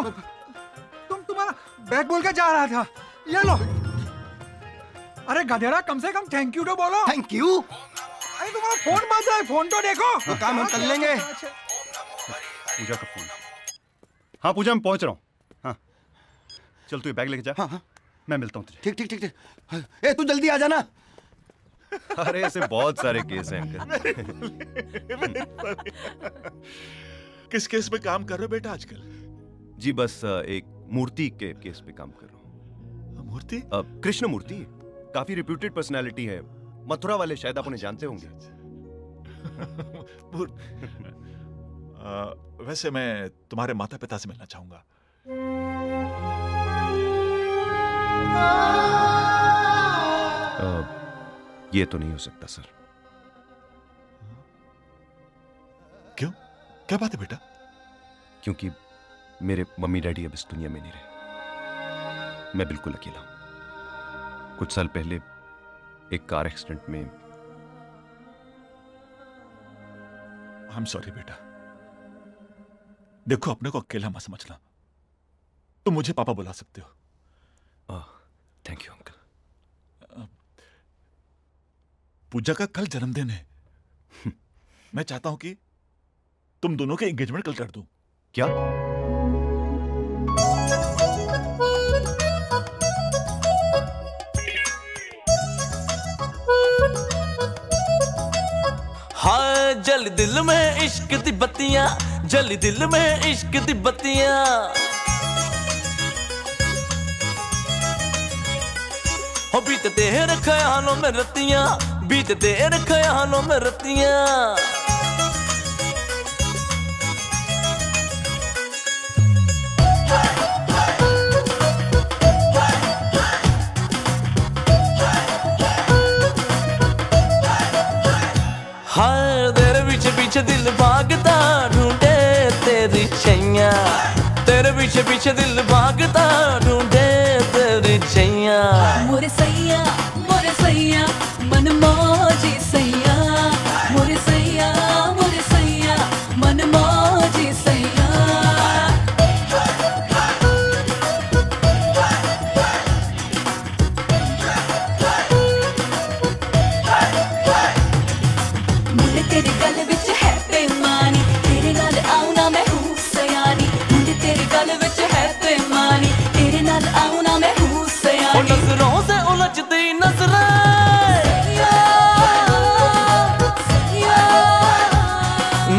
तुम्हारा बैग बोल के जा रहा था, ये लो। अरे गधेड़ा, कम से कम थैंक यू तो बोलो। Thank you? अरे तुम्हारा फोन बज रहा है, फोन तो देखो। तो काम हम कर लेंगे। पूजा का फोन। हाँ पूजा, मैं पहुंच रहा हूँ। हाँ चल तू ये बैग लेके जा। हाँ हाँ मैं मिलता हूँ तुझे। ठीक। ए तू जल्दी आ जाना। अरे ऐसे बहुत सारे केस हैं अंकल। किस केस में काम कर रहे हो बेटा आजकल? जी बस एक मूर्ति के केस पे काम कर रहा हूँ। मूर्ति? कृष्ण मूर्ति, काफी रिप्यूटेड पर्सनालिटी है। मथुरा वाले शायद आप उन्हें जानते होंगे। वैसे मैं तुम्हारे माता पिता से मिलना चाहूंगा। ये तो नहीं हो सकता सर। क्यों? क्या बात है बेटा? क्योंकि मेरे मम्मी डैडी अब इस दुनिया में नहीं रहे। मैं बिल्कुल अकेला हूं। कुछ साल पहले एक कार एक्सीडेंट में। आई एम सॉरी बेटा। देखो अपने को अकेला मत समझना, तुम मुझे पापा बुला सकते हो। Thank you uncle. पूजा का कल जन्मदिन है। मैं चाहता हूं कि तुम दोनों के एंगेजमेंट कल कर दूं। क्या? हाय जल दिल में इश्क दी बत्तियां, जल दिल में इश्क दी बत्तियां। हो बीतते हैं ख्यालों में रतियां, बीतते हैं ख्यालों में रतियां। हाय तेरे पीछे पीछे दिल भागता ढूंढे तेरी छैया, तेरे पीछे पीछे दिल भागता ढूंढे तेरी छैया। मोरे सैया मन मौजी सैया, मोरे सैया मन मौजी सैया। मुंडे तेरे गल विच है बेईमानी, तेरे नाल आऊं ना मैं हूं सयानी। मुंडे तेरे गल विच है बेईमानी, तेरे नाल आऊं ना मैं हूं सयानी। नजरों से उलझती नजरें,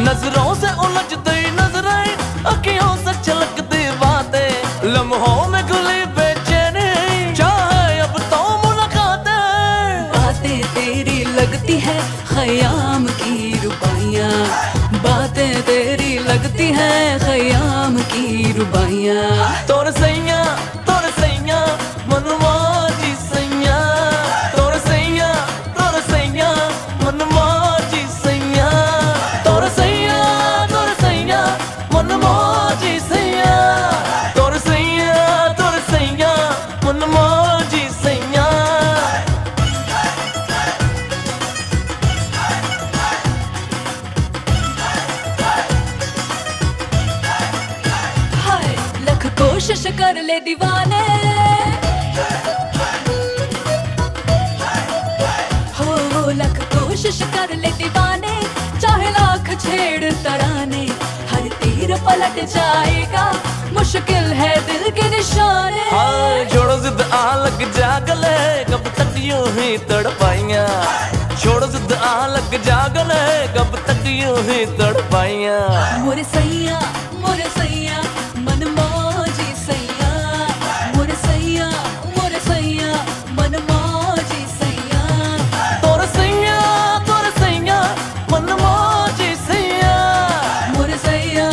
नजरों से उलझती नजरें, अखियों से छलकती बातें, लम्हों में खुली बेचैनी, चाहे अब तो मुलाकातें। बातें तेरी लगती है खयाम की रुबाइयाँ, बातें तेरी लगती हैं खयाम की रुबाइयाँ। तोर सैया मनवा जी सैया, तोर सैया मनवा जी सैया, तोर सैया मनवा जी सैया, तोर सैया मनवा जी सैया। हाय लख कोशिश कर ले दीवाने, हो लख कोशिश कर ले दीवाने, चाहे लाख छेड़ तराने, हर तीर पलट जाएगा, मुश्किल है दिल के निशाने। हाँ छोड़ो जिद आ लग जा गले, कब तक यूं ही तड़पाइयाँ, छोड़ो जिद आ लग जा गले, कब तक यूं ही तड़पाइयाँ। मोरे सैया मन मौजी सैया, मोरे सैया मन मौजी सैया, तोर सैया मन मौजी सैया, मोरे सैया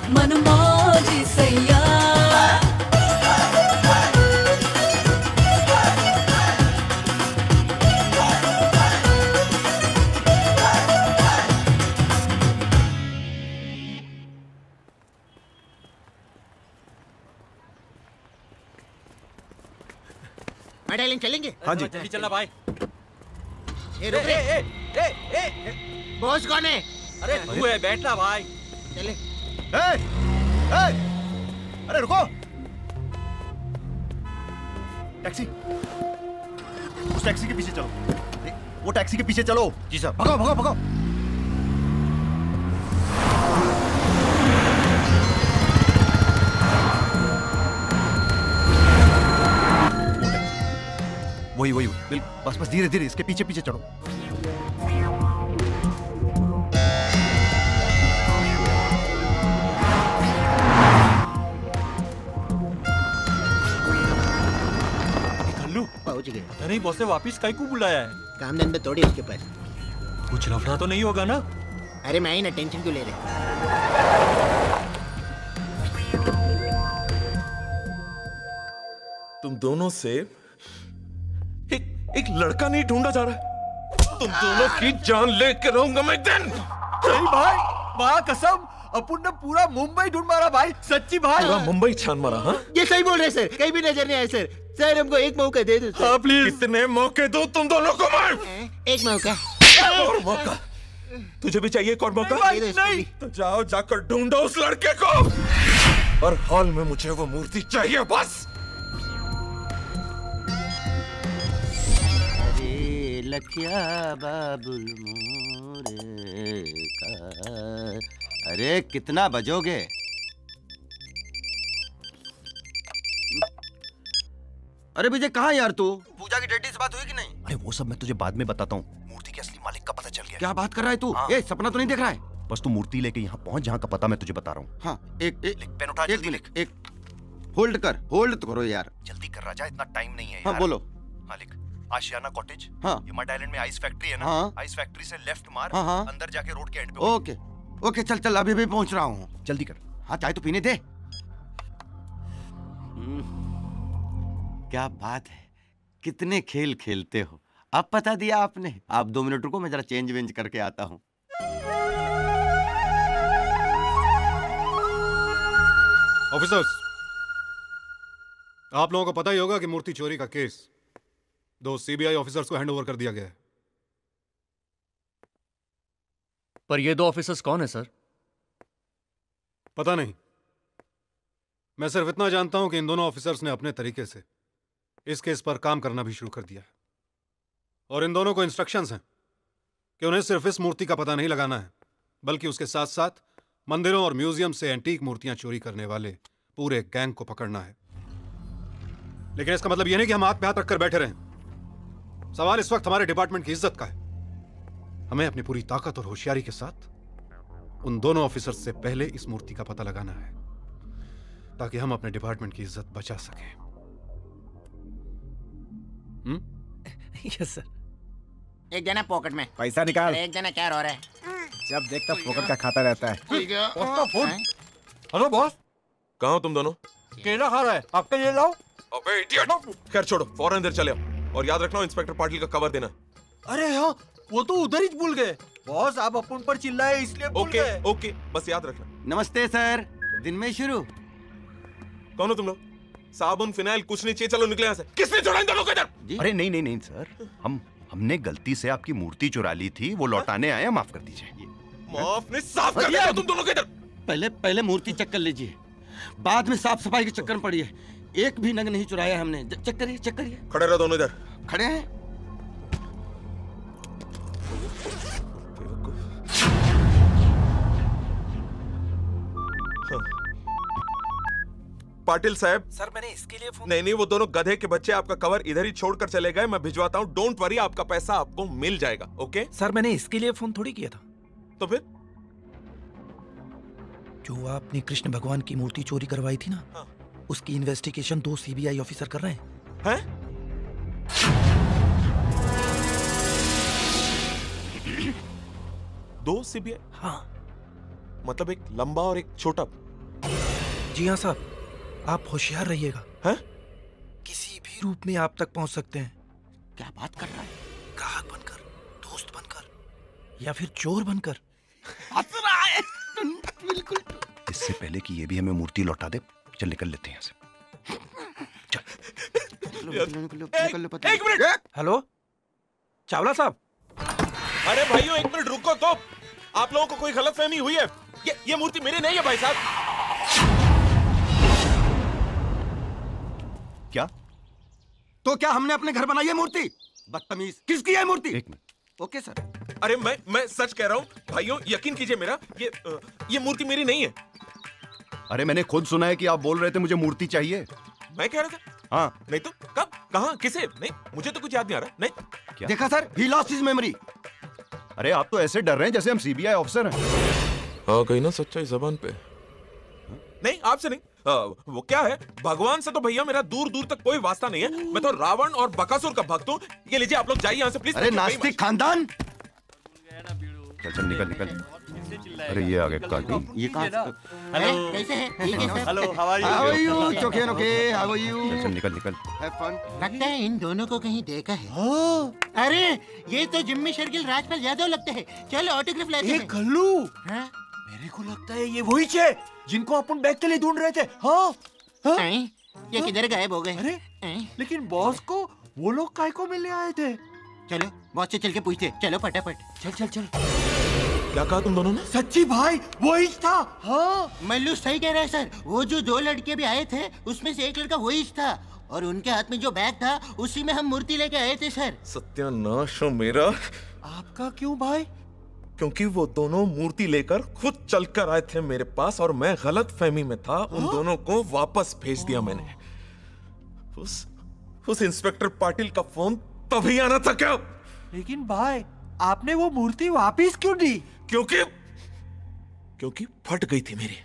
मन मौजी सैया। डार्लिंग चलेंगे? हाँ जी। जल्दी चलना भाई। रुक बॉस कौन है? अरे तू है, बैठना भाई। चले। अरे रुको, टैक्सी, उस टैक्सी के पीछे चलो, वो टैक्सी के पीछे चलो। जी सर। भगाओ भगाओ भगाओ। वही बिल्कुल, बस धीरे धीरे इसके पीछे पीछे चढ़ो। कल्लू पहुंच गए। नहीं बॉस ने वापिस काहे को बुलाया है? काम धंधा थोड़ी उसके पास। कुछ लफड़ा तो नहीं होगा ना? अरे मैं ही ना, टेंशन क्यों ले रहे? तुम दोनों से एक लड़का नहीं ढूंढा जा रहा है, तुम दोनों की जान लेके रहूंगा मैं एक दिन। नहीं भाई, माँ कसम, अपन ने पूरा मुंबई ढूंढ मारा भाई, सच्ची भाई। पूरा मुंबई छान मारा? हाँ ये सही बोल रहे सर, कहीं भी नजर नहीं आए सर। सर हमको एक मौका दे दो। हाँ प्लीज। कितने मौके दो तुम दोनों को मैं? एक मौका। और मौका? तुझे भी चाहिए एक और मौका? नहीं। तो जाओ जाकर ढूंढो उस लड़के को, और हॉल में मुझे वो मूर्ति चाहिए बस। लखिया बाबुल मोरे का, अरे कितना बजोगे? अरे विजय कहाँ यार तू? पूजा की डैडी से बात हुई कि नहीं? अरे वो सब मैं तुझे बाद में बताता हूँ। मूर्ति के असली मालिक का पता चल गया। क्या बात कर रहा है तू? ए, सपना तो नहीं देख रहा है? बस तू मूर्ति लेके यहाँ पहुंच, जहाँ का पता मैं तुझे बता रहा हूँ। हाँ, एक पेन उठा, जल्दी लिख। एक होल्ड तो करो यार। जल्दी कर राजा, इतना टाइम नहीं है। हाँ बोलो। हाँ लिख, आशियाना कॉटेज। हाँ। ये मड आइलैंड में आइस फैक्ट्री है ना? हाँ। आइस फैक्ट्री से लेफ्ट मार। हाँ हाँ। अंदर जाके रोड के एंड पे। ओके ओके, चल अभी भी पहुंच रहा हूँ। जल्दी कर। हाँ चाय तो पीने दे। क्या बात है, कितने खेल खेलते हो। अब पता दिया आपने। आप 2 मिनट रुको, मैं जरा चेंज वेंज करके आता हूँ। ऑफिसर्स, आप लोगों को पता ही होगा कि मूर्ति चोरी का केस 2 सीबीआई ऑफिसर्स को हैंड ओवर कर दिया गया है। पर ये 2 ऑफिसर्स कौन है सर? पता नहीं, मैं सिर्फ इतना जानता हूं कि इन दोनों ऑफिसर्स ने अपने तरीके से इस केस पर काम करना भी शुरू कर दिया है। और इन दोनों को इंस्ट्रक्शंस हैं कि उन्हें सिर्फ इस मूर्ति का पता नहीं लगाना है, बल्कि उसके साथ साथ मंदिरों और म्यूजियम से एंटीक मूर्तियां चोरी करने वाले पूरे गैंग को पकड़ना है। लेकिन इसका मतलब यह नहीं कि हम हाथ पे हाथ रखकर बैठे रहें। सवाल इस वक्त हमारे डिपार्टमेंट की इज्जत का है। हमें अपनी पूरी ताकत और होशियारी के साथ उन दोनों ऑफिसर्स से पहले इस मूर्ति का पता लगाना है, ताकि हम अपने डिपार्टमेंट की इज्जत बचा सकें। Yes sir. एक जना पॉकेट में। पैसा निकाल। एक जना क्या रो रहा है? जब देखता फोकट का खाता रहता है। हेलो बॉस, कहाँ हो तुम दोनों? केला खा रहा है, आपके लिए लाओ। अबे इडियट! खैर छोड़ो, फौरन इंदर चले आओ और याद रखना इंस्पेक्टर पाटिल का कवर देना। अरे हाँ, वो तो उधर ही भूल गए। बॉस आप अपन पर चिल्लाए इसलिए भूल गए। ओके, बस याद रखना। नमस्ते सर, दिन में शुरू। कौन हो तुम लोग? साबुन फिनाइल कुछ नहीं चाहिए, चलो निकले यहाँ से। किसने चुराई दोनों को इधर? अरे नहीं सर, हमने गलती से आपकी मूर्ति चुरा ली थी, वो लौटाने आए, माफ कर दीजिए। माफ नहीं, साफ कर दिया तुम दोनों को इधर। पहले मूर्ति चेक कर लीजिए, बाद में साफ सफाई के चक्कर में पड़िए। एक भी नग नहीं चुराया हमने। चेक करिए, चेक करिए। खड़े रहो दोनों इधर। खड़े हैं। पाटिल साहब। सर मैंने इसके लिए फोन। नहीं, वो दोनों गधे के बच्चे आपका कवर इधर ही छोड़कर चले गए। मैं भिजवाता हूँ, डोंट वरी, आपका पैसा आपको मिल जाएगा। ओके सर, मैंने इसके लिए फोन थोड़ी किया था। तो फिर जो आपने कृष्ण भगवान की मूर्ति चोरी करवाई थी ना, हाँ। उसकी इन्वेस्टिगेशन 2 सीबीआई ऑफिसर कर रहे हैं। हैं? दो सीबीआई? हाँ। मतलब एक लंबा और एक छोटा? जी हाँ साहब, आप होशियार रहिएगा। हैं? किसी भी रूप में आप तक पहुंच सकते हैं। क्या बात कर रहा है? ग्राहक बनकर, दोस्त बनकर, या फिर चोर बनकर। बिल्कुल। इससे पहले कि ये भी हमें मूर्ति लौटा दे, चल निकल लेते हैं यहाँ से। एक मिनट। हेलो चावला साहब। अरे भाइयों, एक मिनट रुको तो। आप लोगों को कोई गलतफहमी हुई है? ये मूर्ति मेरी नहीं है भाई साहब। क्या? तो क्या हमने अपने घर बनाई है मूर्ति? बदतमीज, किसकी है मूर्ति? एक मिनट। Okay sir. अरे मैं सच कह रहा हूँ भाइयों, यकीन कीजिए मेरा, ये मूर्ति मेरी नहीं है। अरे मैंने खुद सुना है कि आप बोल रहे थे मुझे मूर्ति चाहिए। मैं कह रहा था। हाँ। नहीं तो कब, कहाँ, किसे? नहीं, मुझे तो कुछ याद नहीं आ रहा। नहीं। क्या? देखा sir, he lost his memory। अरे आप तो ऐसे डर रहे हैं जैसे हम सीबीआई ऑफिसर हैं। हाँ, कहीं ना सच्चाई जबान पे। नहीं, आपसे नहीं। वो क्या है, भगवान से तो भैया मेरा दूर दूर तक कोई वास्ता नहीं है। मैं तो रावण और बकासुर का भक्त हूँ। ये लीजिए, आप लोग जाइए यहाँ से प्लीज। अरे नास्तिक खानदान। चल निकल। अरे ये आगे काटी। ये कहाँ? हेलो, कैसे हैं? ठीक है sir. Hello, how are you? चोखे नोके, हाउ आर यू? चल निकल। Have fun. लगता है इन दोनों को कहीं देखा है। अरे ये तो जिम्मी शेरगिल राजपाल यादव लगते हैं। चलो ऑटोग्राफ लेते हैं। कल्लू, मेरे को लगता है ये वही है जिनको अपन बैग के लिए ढूंढ रहे थे। हाँ? ये किधर गायब हो गए? अरे लेकिन बॉस को वो लोग काय को मिलने आए थे? चलो बॉस से चल के पूछते। चलो फटाफट। चल। क्या कहा तुम दोनों ने? सच्ची भाई, वही था। हाँ, मल्लू सही कह रहा है सर। वो जो 2 लड़के भी आए थे, उसमें से एक लड़का वही था, और उनके हाथ में जो बैग था उसी में हम मूर्ति लेके आए थे सर। सत्यानाश हो मेरा। आपका क्यों भाई? क्योंकि वो दोनों मूर्ति लेकर खुद चलकर आए थे मेरे पास, और मैं गलत फहमी में था। उन दोनों को वापस भेज दिया मैंने। उस इंस्पेक्टर पाटिल का फोन तभी आना था क्या? लेकिन भाई, आपने वो मूर्ति वापस क्यों दी? क्योंकि फट गई थी मेरी।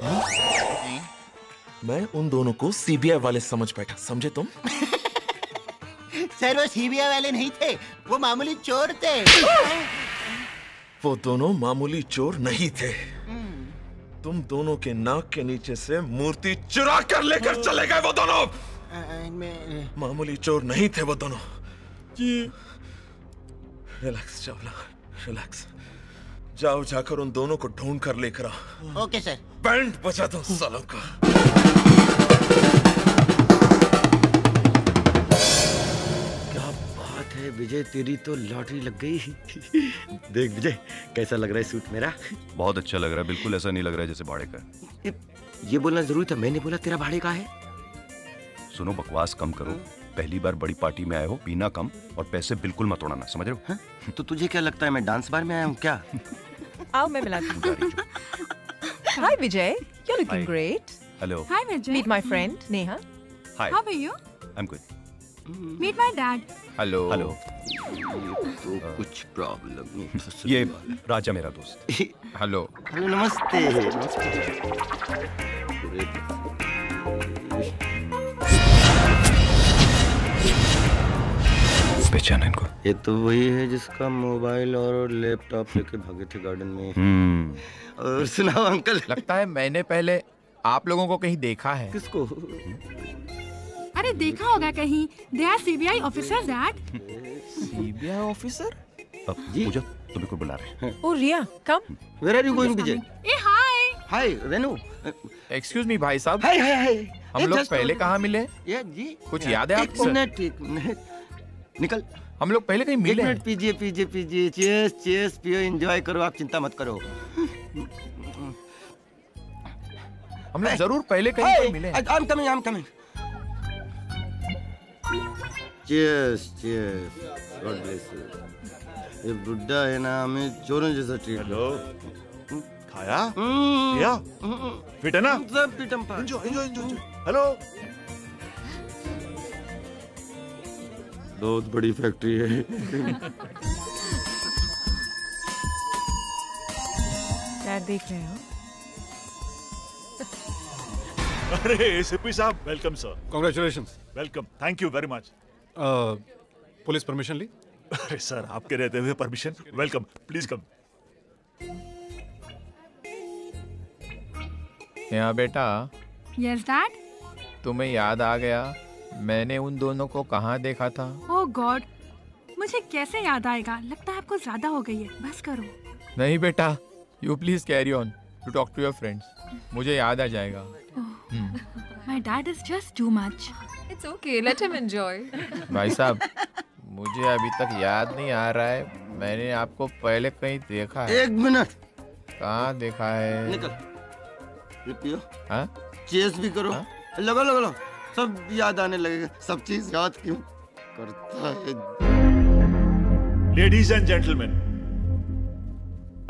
मैं उन दोनों को सीबीआई वाले समझ बैठा, समझे तुम? सर वो सीबीआई वाले नहीं थे, वो मामूली चोर थे। वो दोनों मामूली चोर नहीं थे। तुम दोनों के नाक के नीचे से मूर्ति चुरा कर लेकर चले गए वो दोनों। मामूली चोर नहीं थे वो दोनों। जी। Relax Chawla, relax. जाओ, जाकर उन दोनों को ढूंढ कर लेकर आओ। Okay sir. बैंड बजा दो सालों का। क्या बात है विजय, तेरी तो लॉटरी लग गई। देख विजय, कैसा लग रहा है सूट मेरा? बहुत अच्छा लग रहा है, बिल्कुल ऐसा नहीं लग रहा है जैसे भाड़े का। ये बोलना जरूरी था, मैंने बोला तेरा भाड़े का है। सुनो, बकवास कम करो। पहली बार बड़ी पार्टी में आए हो, पीना कम और पैसे बिल्कुल मत उड़ाना, समझ रहे हो? तो तुझे क्या लगता है मैं डांस बार में आया हूँ क्या? आओ मैं मिलाती हूँ। हाय विजय, you're looking great. Hello. Hi Vijay. Meet my friend Neha. Hi. How are you? I'm good. Meet my dad. Hello. तो कुछ प्रॉब्लम नहीं। ये राजा मेरा दोस्त। हेलो। हेलो, नमस्ते। पहचाना इनको? ये तो वही है जिसका मोबाइल और लैपटॉप लेके भागे थे गार्डन में। और सुनाओ अंकल। लगता है मैंने पहले आप लोगों को कहीं देखा है। किसको? अरे देखा होगा कहीं। They are CBI officers dad. CBI officer? Pooja तुम्हें को बुला रहे हैं। Oh Riya, come. Where are you going Vijay? ए hi. Hi Renu. Excuse me भाई साहब। हाय हाय हाय। हम लोग पहले कहाँ मिले? ये जी कुछ याद है आपको? एक मिनट निकल। हम लोग पहले कहीं मिले? एक मिनट, पीजिए पीजिए पीजिए। चीयर्स चीयर्स, पियो, एंजॉय करो, आप चिंता मत करो। हम लोग जरूर पहले कहीं पर मिले। I am coming. Cheers cheers, God bless you. ये बुड्ढा है ना, हमें चोरों जैसा ट्रीट। हेलो, खाया? या? फिट है ना? सब फिट हम। एंजॉय। हेलो। बहुत बड़ी फैक्ट्री है। क्या देख रहे हो? अरे एसपी साहब, welcome sir. Congratulations. Welcome, thank you very much. Police permission ली? अरे सर, आपके रहते हुए परमिशन। Welcome, please come. यहाँ बेटा। Yes dad. तुम्हें याद आ गया मैंने उन दोनों को कहाँ देखा था? ओह गॉड, मुझे कैसे याद आएगा? लगता है आपको ज्यादा हो गई है, बस करो। नहीं बेटा, you please carry on to talk to your friends. मुझे याद आ जाएगा। My dad is just too much. It's okay, let him enjoy. भाई साहब, मुझे अभी तक याद नहीं आ रहा है मैंने आपको पहले कहीं देखा है। एक मिनट। कहाँ देखा है? निकल। ये पियो। हाँ? चीयर्स भी करो। लो, सब याद आने लगेगा। सब चीज याद क्यों करता है? लेडीज एंड जेंटलमैन,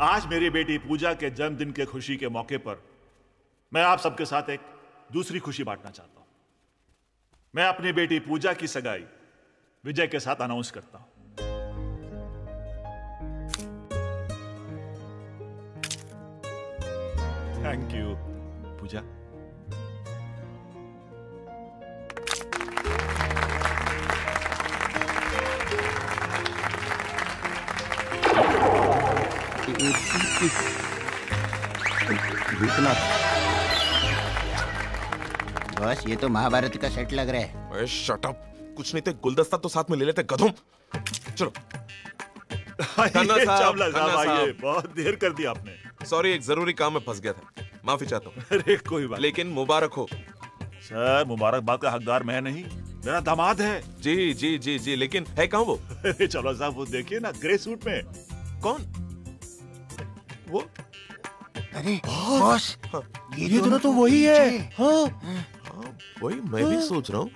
आज मेरी बेटी पूजा के जन्मदिन के खुशी के मौके पर मैं आप सबके साथ एक दूसरी खुशी बांटना चाहता हूं। मैं अपनी बेटी पूजा की सगाई विजय के साथ अनाउंस करता हूं। थैंक यू पूजा। बस ये तो महाभारत का सेट लग रहा है। शट अप, कुछ नहीं थे गुलदस्ता तो साथ में ले लेते गधों। चलो। चावला साहब आइए, बहुत देर कर दी आपने। सॉरी, एक जरूरी काम में फंस गया था, माफी चाहता हूँ। अरे कोई बात, लेकिन मुबारक हो। सर, मुबारकबाद का हकदार मैं नहीं, मेरा दामाद है। जी जी जी जी, लेकिन है कहाँ वो? चावला साहब, वो देखिए ना, ग्रे सूट में। कौन वो? अरे बॉस, ये दोनों तो वही है। हाँ, वही मैं भी सोच रहा हूँ।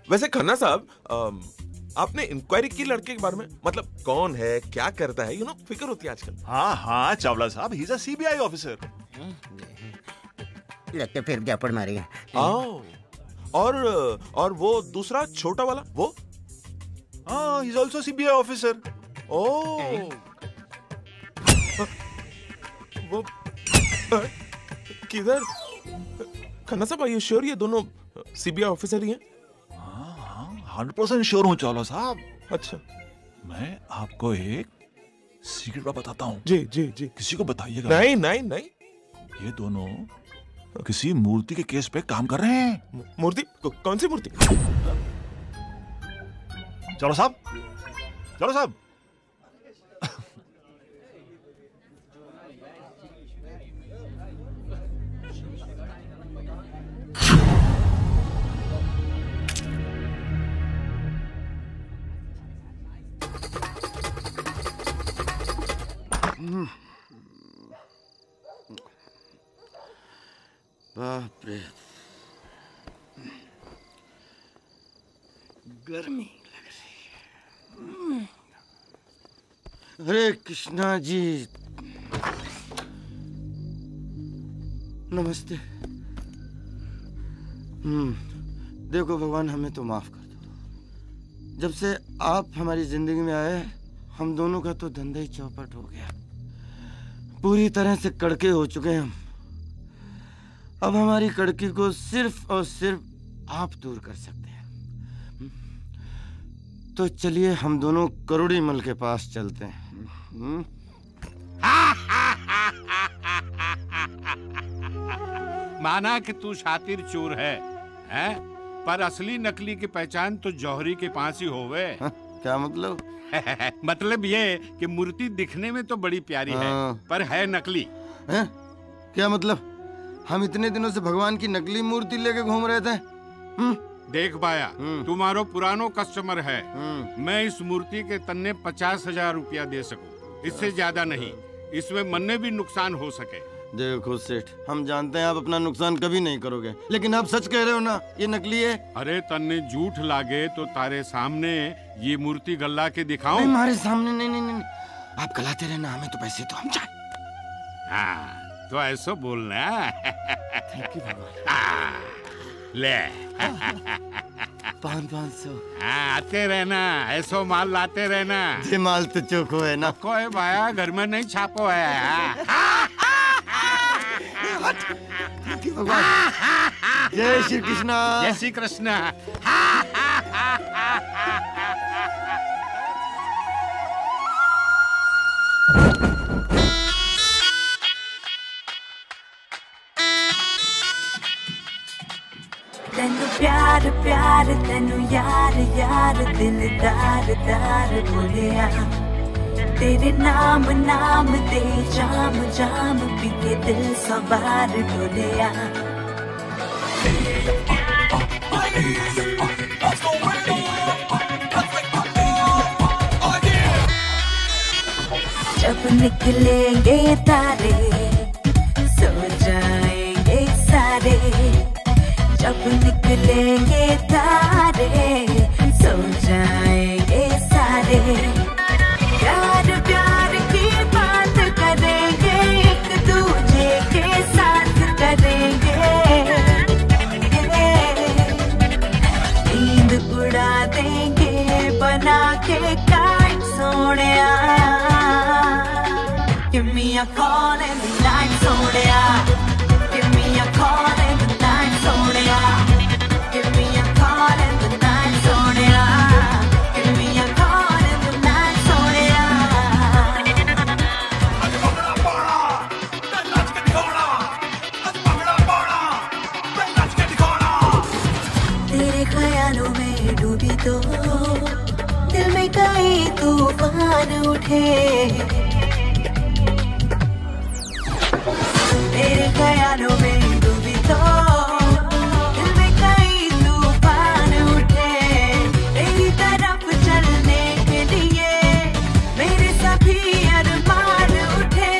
वैसे खन्ना साहब, आपने इंक्वायरी की लड़के के बारे में? मतलब कौन है, क्या करता है, फिक्र होती है आजकल। हाँ चावला साहब, he is a CBI officer. लगता फिर जापड़ मारेगा। और वो दूसरा छोटा वाला वो? हाँ, he is also CBI officer. Oh, वो किधर? खन्ना साहब, आर यू श्योर ये दोनों सीबीआई ऑफिसर ही हैं? हाँ, 100% श्योर हूँ चावला साहब। अच्छा, मैं आपको एक सीक्रेट बात बताता हूँ। जी जी जी। किसी को बताइएगा नहीं नहीं नहीं। ये दोनों किसी मूर्ति के केस पे काम कर रहे हैं। मूर्ति? कौन सी मूर्ति? चलो साहब, चलो साहब। बाप रे, गर्मी लग रही है। हरे कृष्णा जी, नमस्ते। देखो भगवान, हमें तो माफ कर दो। जब से आप हमारी जिंदगी में आए, हम दोनों का तो धंधा ही चौपट हो गया। पूरी तरह से कड़के हो चुके हैं हम। अब हमारी कड़की को सिर्फ और सिर्फ आप दूर कर सकते हैं। तो चलिए हम दोनों करोड़ी मल के पास चलते हैं। माना कि तू शातिर चोर है, हैं? पर असली नकली की पहचान तो जौहरी के पास ही होवे। क्या मतलब? मतलब ये कि मूर्ति दिखने में तो बड़ी प्यारी है, पर है नकली। है? क्या मतलब? हम इतने दिनों से भगवान की नकली मूर्ति लेके घूम रहे थे। देख बाया, तुम्हारो पुरानो कस्टमर है। मैं इस मूर्ति के तन्ने 50,000 रुपया दे सकूं, इससे ज्यादा नहीं। इसमें मन भी नुकसान हो सके। देखो सेठ, हम जानते हैं आप अपना नुकसान कभी नहीं करोगे, लेकिन आप सच कह रहे हो ना, ये नकली है? अरे तन्ने झूठ लागे तो तारे सामने ये मूर्ति गल्ला के दिखाऊं? नहीं, हमारे सामने नहीं। आप गलाते रहना, हमें तो पैसे तो हम चाहे। हाँ, तो ऐसा बोलना। थैंक यू भगवान। ले 500। हाँ, आते रहना, ऐसो माल लाते रहना। ये माल तो चोखो है ना? कोई भाया घर में नहीं छापो है। जय श्री कृष्णा। जय श्री कृष्णा। तेनु प्यार प्यार तेनु यार यार दिलदार दार बोलिया, तेरे नाम नाम दे जाम जाम पी के दिल सवार डोलिया। जब निकलेंगे तारे सो जाएंगे सारे, जब निकलेंगे तारे सो जाएंगे सारे। प्यार प्यार की बात करेंगे, एक दूजे के साथ करेंगे। नींद उड़ा देंगे बना के काट Sonia. Give me a call in the night Sonia. Give me a call in the night Sonia. Give me a call in the night Sonia. Give me a call in the night Sonia. तेरे ख्यालों में डूबी तो दिल में कई तूफान उठे। तेरे ख्यालों में डूबी तो दिल में कई तूफान उठे। तेरी तरफ चलने के लिए मेरे सभी अरमान उठे।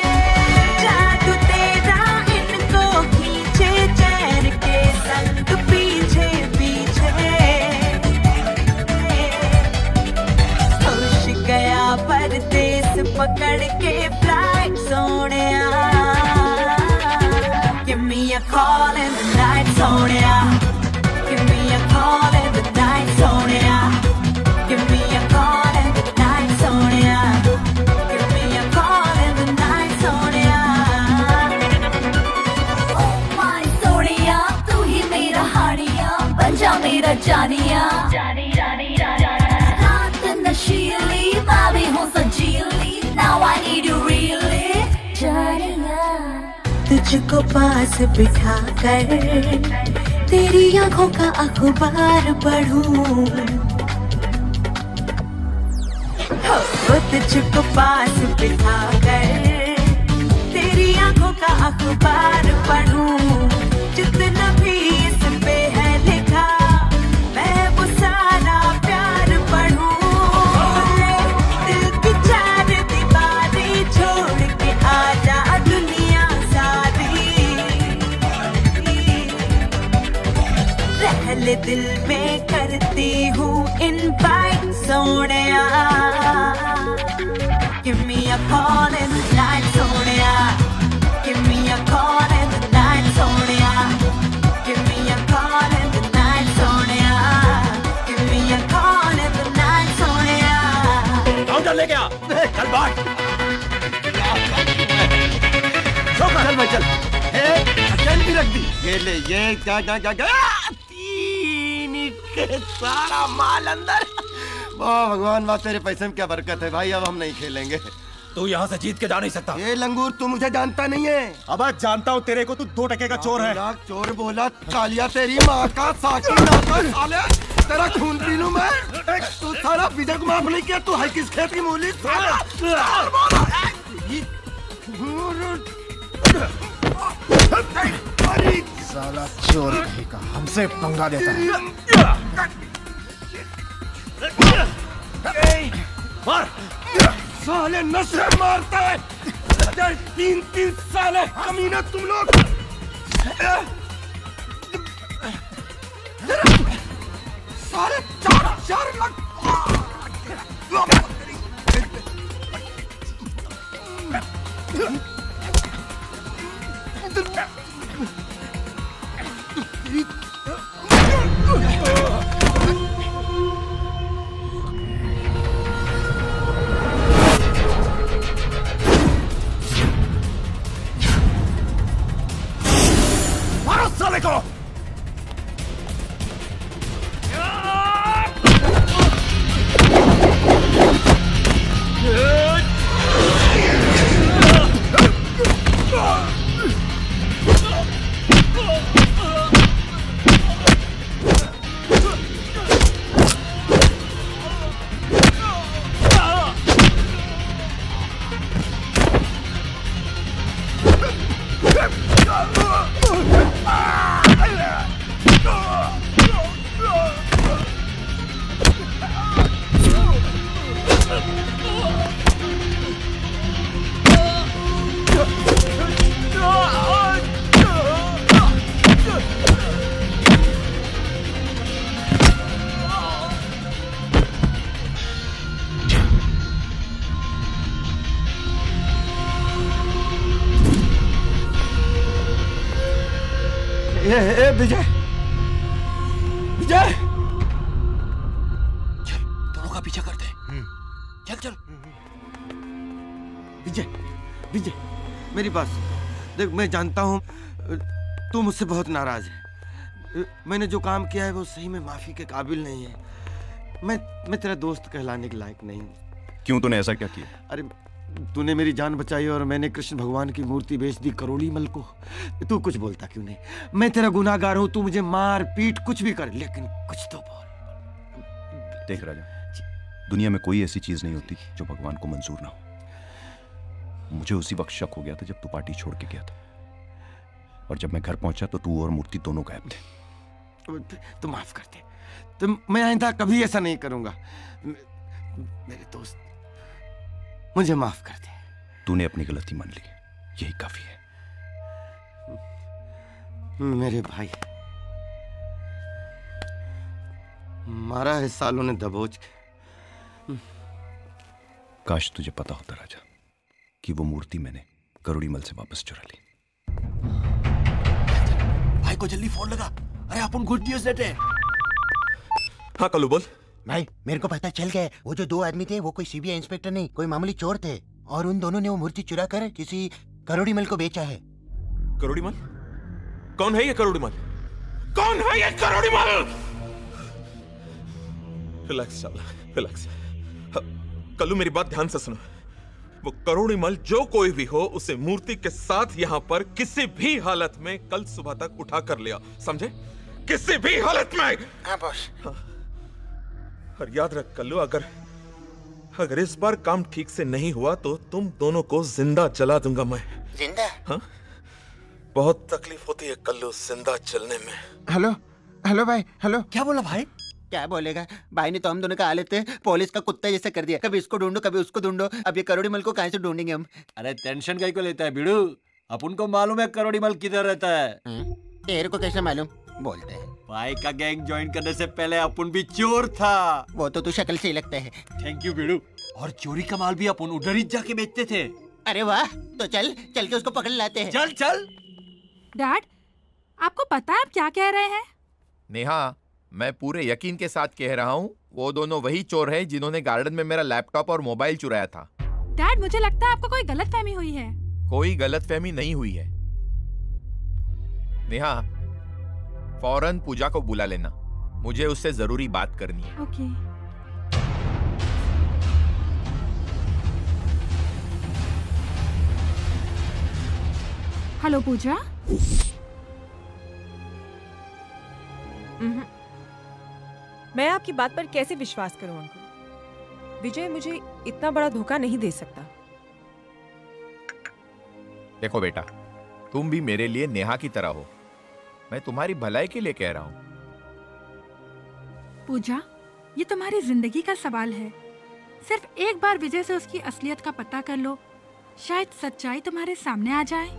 जादू तेरा इनको खींचे चैन के संग पीछे पीछे। होश गया परदेस पकड़ के flight Sonia. Give me a call in the night Sonia. Give me a call in the night Sonia. Give me a call in the night Sonia. Give me a call in the night Sonia. Oh my Sonia, तू ही मेरा हानिया, बन जा मेरा जानिया। रात नशीली मैं भी हूँ सजीली, now I need you really जानिया। तुझको पास बिठा कर तेरी आंखों का अखबार पढ़ूं। तुझको पास बिठा कर तेरी आंखों का अखबार पढ़ूं। जितना भी इस पे है लिखा मैं वो सारा प्यार पढ़ूं। दिल की चार दीवारें छोड़ के आजा दुनिया सारी। रहले दिल में करती हूँ invite Sonia. Give me a call in the night Sonia. Give me a call in the night Sonia. Give me a call in the night Sonia. Give me a call in the night Sonia. Counter लेके आ, चल बाहर। चल भाई चल। चैन भी रख दी। ये ले, ये क्या क्या क्या क्या 3 के सारा माल अंदर। वाह भगवान वाह, तेरे पैसे में क्या बरकत है भाई। अब हम नहीं खेलेंगे। तू यहाँ से जीत के जा नहीं सकता। ये लंगूर तू मुझे जानता नहीं है। अब जानता हूँ तेरे को, तू 2 टके का चोर है। चोर बोला कालिया तेरी माँ का साकी नाका साले, तेरा खून पी लूं मैं। तू सारा विजय को माफ नहीं किया, तू है किस खेत की मूली साला। साला चोर कहीं का हमसे पंगा लेता है। मार साले, नशे मारता है। 3 साले कमीना तुम लोग। सारे 4 लाख। मारो साले को। विजय, विजय, चल दोनों का पीछा करते हैं। चल चल। विजय, विजय मेरी बात देख, मैं जानता हूँ तू मुझसे बहुत नाराज है। मैंने जो काम किया है वो सही में माफी के काबिल नहीं है। मैं तेरा दोस्त कहलाने के लायक नहीं हूँ। क्यों तूने ऐसा क्या किया? अरे तूने मेरी जान बचाई और मैंने कृष्ण भगवान की मूर्ति बेच दी करोड़ी मल को। तू कुछ बोलता क्यों नहीं? मैं तेरा गुनाहगार हूँ, तू मुझे मार पीट कुछ भी कर, लेकिन कुछ तो बोल। देख राजा, दुनिया में कोई ऐसी चीज नहीं होती जो भगवान को मंजूर ना हो। मुझे उसी वक्त शक हो गया था जब तू पार्टी छोड़ के गया था, और जब मैं घर पहुंचा तो तू और मूर्ति दोनों गायब थे। तो माफ कर दे, तो मैं आइंदा कभी ऐसा नहीं करूंगा। मेरे दोस्त, मुझे माफ कर दे। तूने अपनी गलती मान ली, यही काफी है। मेरे भाई, मारा है सालों ने दबोच के। काश तुझे पता होता राजा कि वो मूर्ति मैंने करोड़ी मल से वापस चुरा ली। भाई को जल्दी फोन लगा। अरे अपन गुड न्यूज़ देते हैं। हाँ कल्लू बोल। भाई मेरे को पता चल गया, वो जो 2 आदमी थे वो कोई सीबीआई इंस्पेक्टर नहीं, कोई मामूली चोर थे, और उन दोनों ने वो मूर्ति चुरा कर किसी करोड़ी मल को बेचा है। करोड़ी मल? कौन है ये करोड़ी मल? कौन है ये करोड़ी मल? Relax Chawla, relax. कल्लू मेरी बात ध्यान से सुनो। वो करोड़ी मल जो कोई भी हो, उसे मूर्ति के साथ यहाँ पर किसी भी हालत में कल सुबह तक उठा कर लिया, समझे? किसी भी हालत में। हाँ बॉस। और याद रख कल्लू, अगर इस बार काम ठीक से नहीं हुआ तो तुम दोनों को जिंदा जला दूंगा मैं। जिंदा? हाँ? बहुत तकलीफ होती है कल्लू जिंदा जलने में। हेलो हेलो भाई, हेलो। क्या बोला भाई? क्या बोलेगा भाई ने तो हम दोनों का हालत है पुलिस का कुत्ता जैसे कर दिया, कभी इसको ढूंढो कभी उसको ढूंढो। अब ये करोड़ी मल को कहां से ढूंढेंगे हम? अरे टेंशन काहे को लेता है बिड़ू? अपन को मालूम है करोड़ी मल किधर रहता है। तेरे को कैसे मालूम? बोलते हैं भाई का गैंग ज्वाइन करने से पहले अपन भी चोर था। वो तो तू शक्ल से ही लगता है। थैंक यू बिड़ू। और चोरी का माल भी अपन उधर ही जाके बेचते थे। अरे वाह, तो चल के उसको पकड़ लाते हैं। चल चल। डैड, आपको पता है आप क्या कह रहे हैं? नेहा, मैं पूरे यकीन के साथ कह रहा हूँ, वो दोनों वही चोर हैं जिन्होंने गार्डन में मेरा लैपटॉप और मोबाइल चुराया था। डैड, मुझे लगता है आपको कोई गलतफहमी हुई है। कोई गलतफहमी नहीं हुई है। नेहा, फौरन पूजा को बुला लेना, मुझे उससे जरूरी बात करनी है। ओके। हेलो पूजा। मैं आपकी बात पर कैसे विश्वास करूं अंकल? विजय मुझे इतना बड़ा धोखा नहीं दे सकता। देखो बेटा, तुम भी मेरे लिए नेहा की तरह हो। मैं तुम्हारी भलाई के लिए कह रहा हूं। पूजा, ये तुम्हारी जिंदगी का सवाल है। सिर्फ एक बार विजय से उसकी असलियत का पता कर लो, शायद सच्चाई तुम्हारे सामने आ जाए।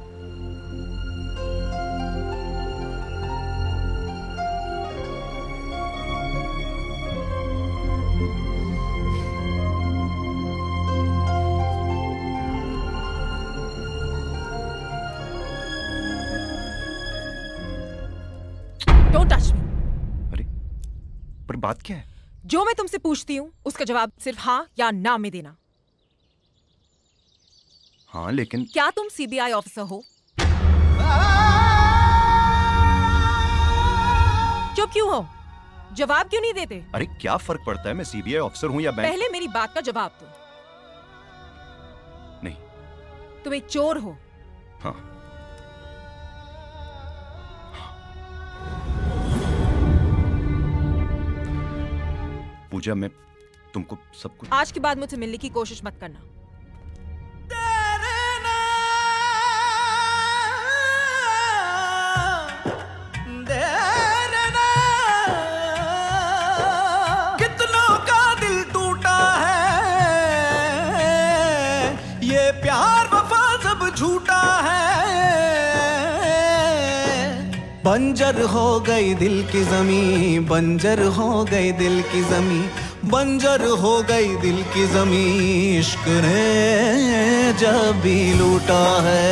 Don't touch me. पर बात क्या है? जो मैं तुमसे पूछती हूँ उसका जवाब सिर्फ हाँ या ना में देना। हाँ लेकिन क्या तुम सीबीआई ऑफिसर हो? चुप क्यों हो? जवाब क्यों नहीं देते? अरे क्या फर्क पड़ता है मैं सीबीआई ऑफिसर हूँ या बैंक? पहले मेरी बात का जवाब दो। नहीं। तुम एक चोर हो। हाँ। पूजा, मैं तुमको सब कुछ आज के बाद मुझसे मिलने की कोशिश मत करना। कितनों का दिल टूटा है, ये प्यार वफा सब झूठा है। बंजर हो गई दिल की ज़मीं, बंजर हो गई दिल की ज़मीं, बंजर हो गई दिल की ज़मीं। इश्क ने जब भी लूटा है,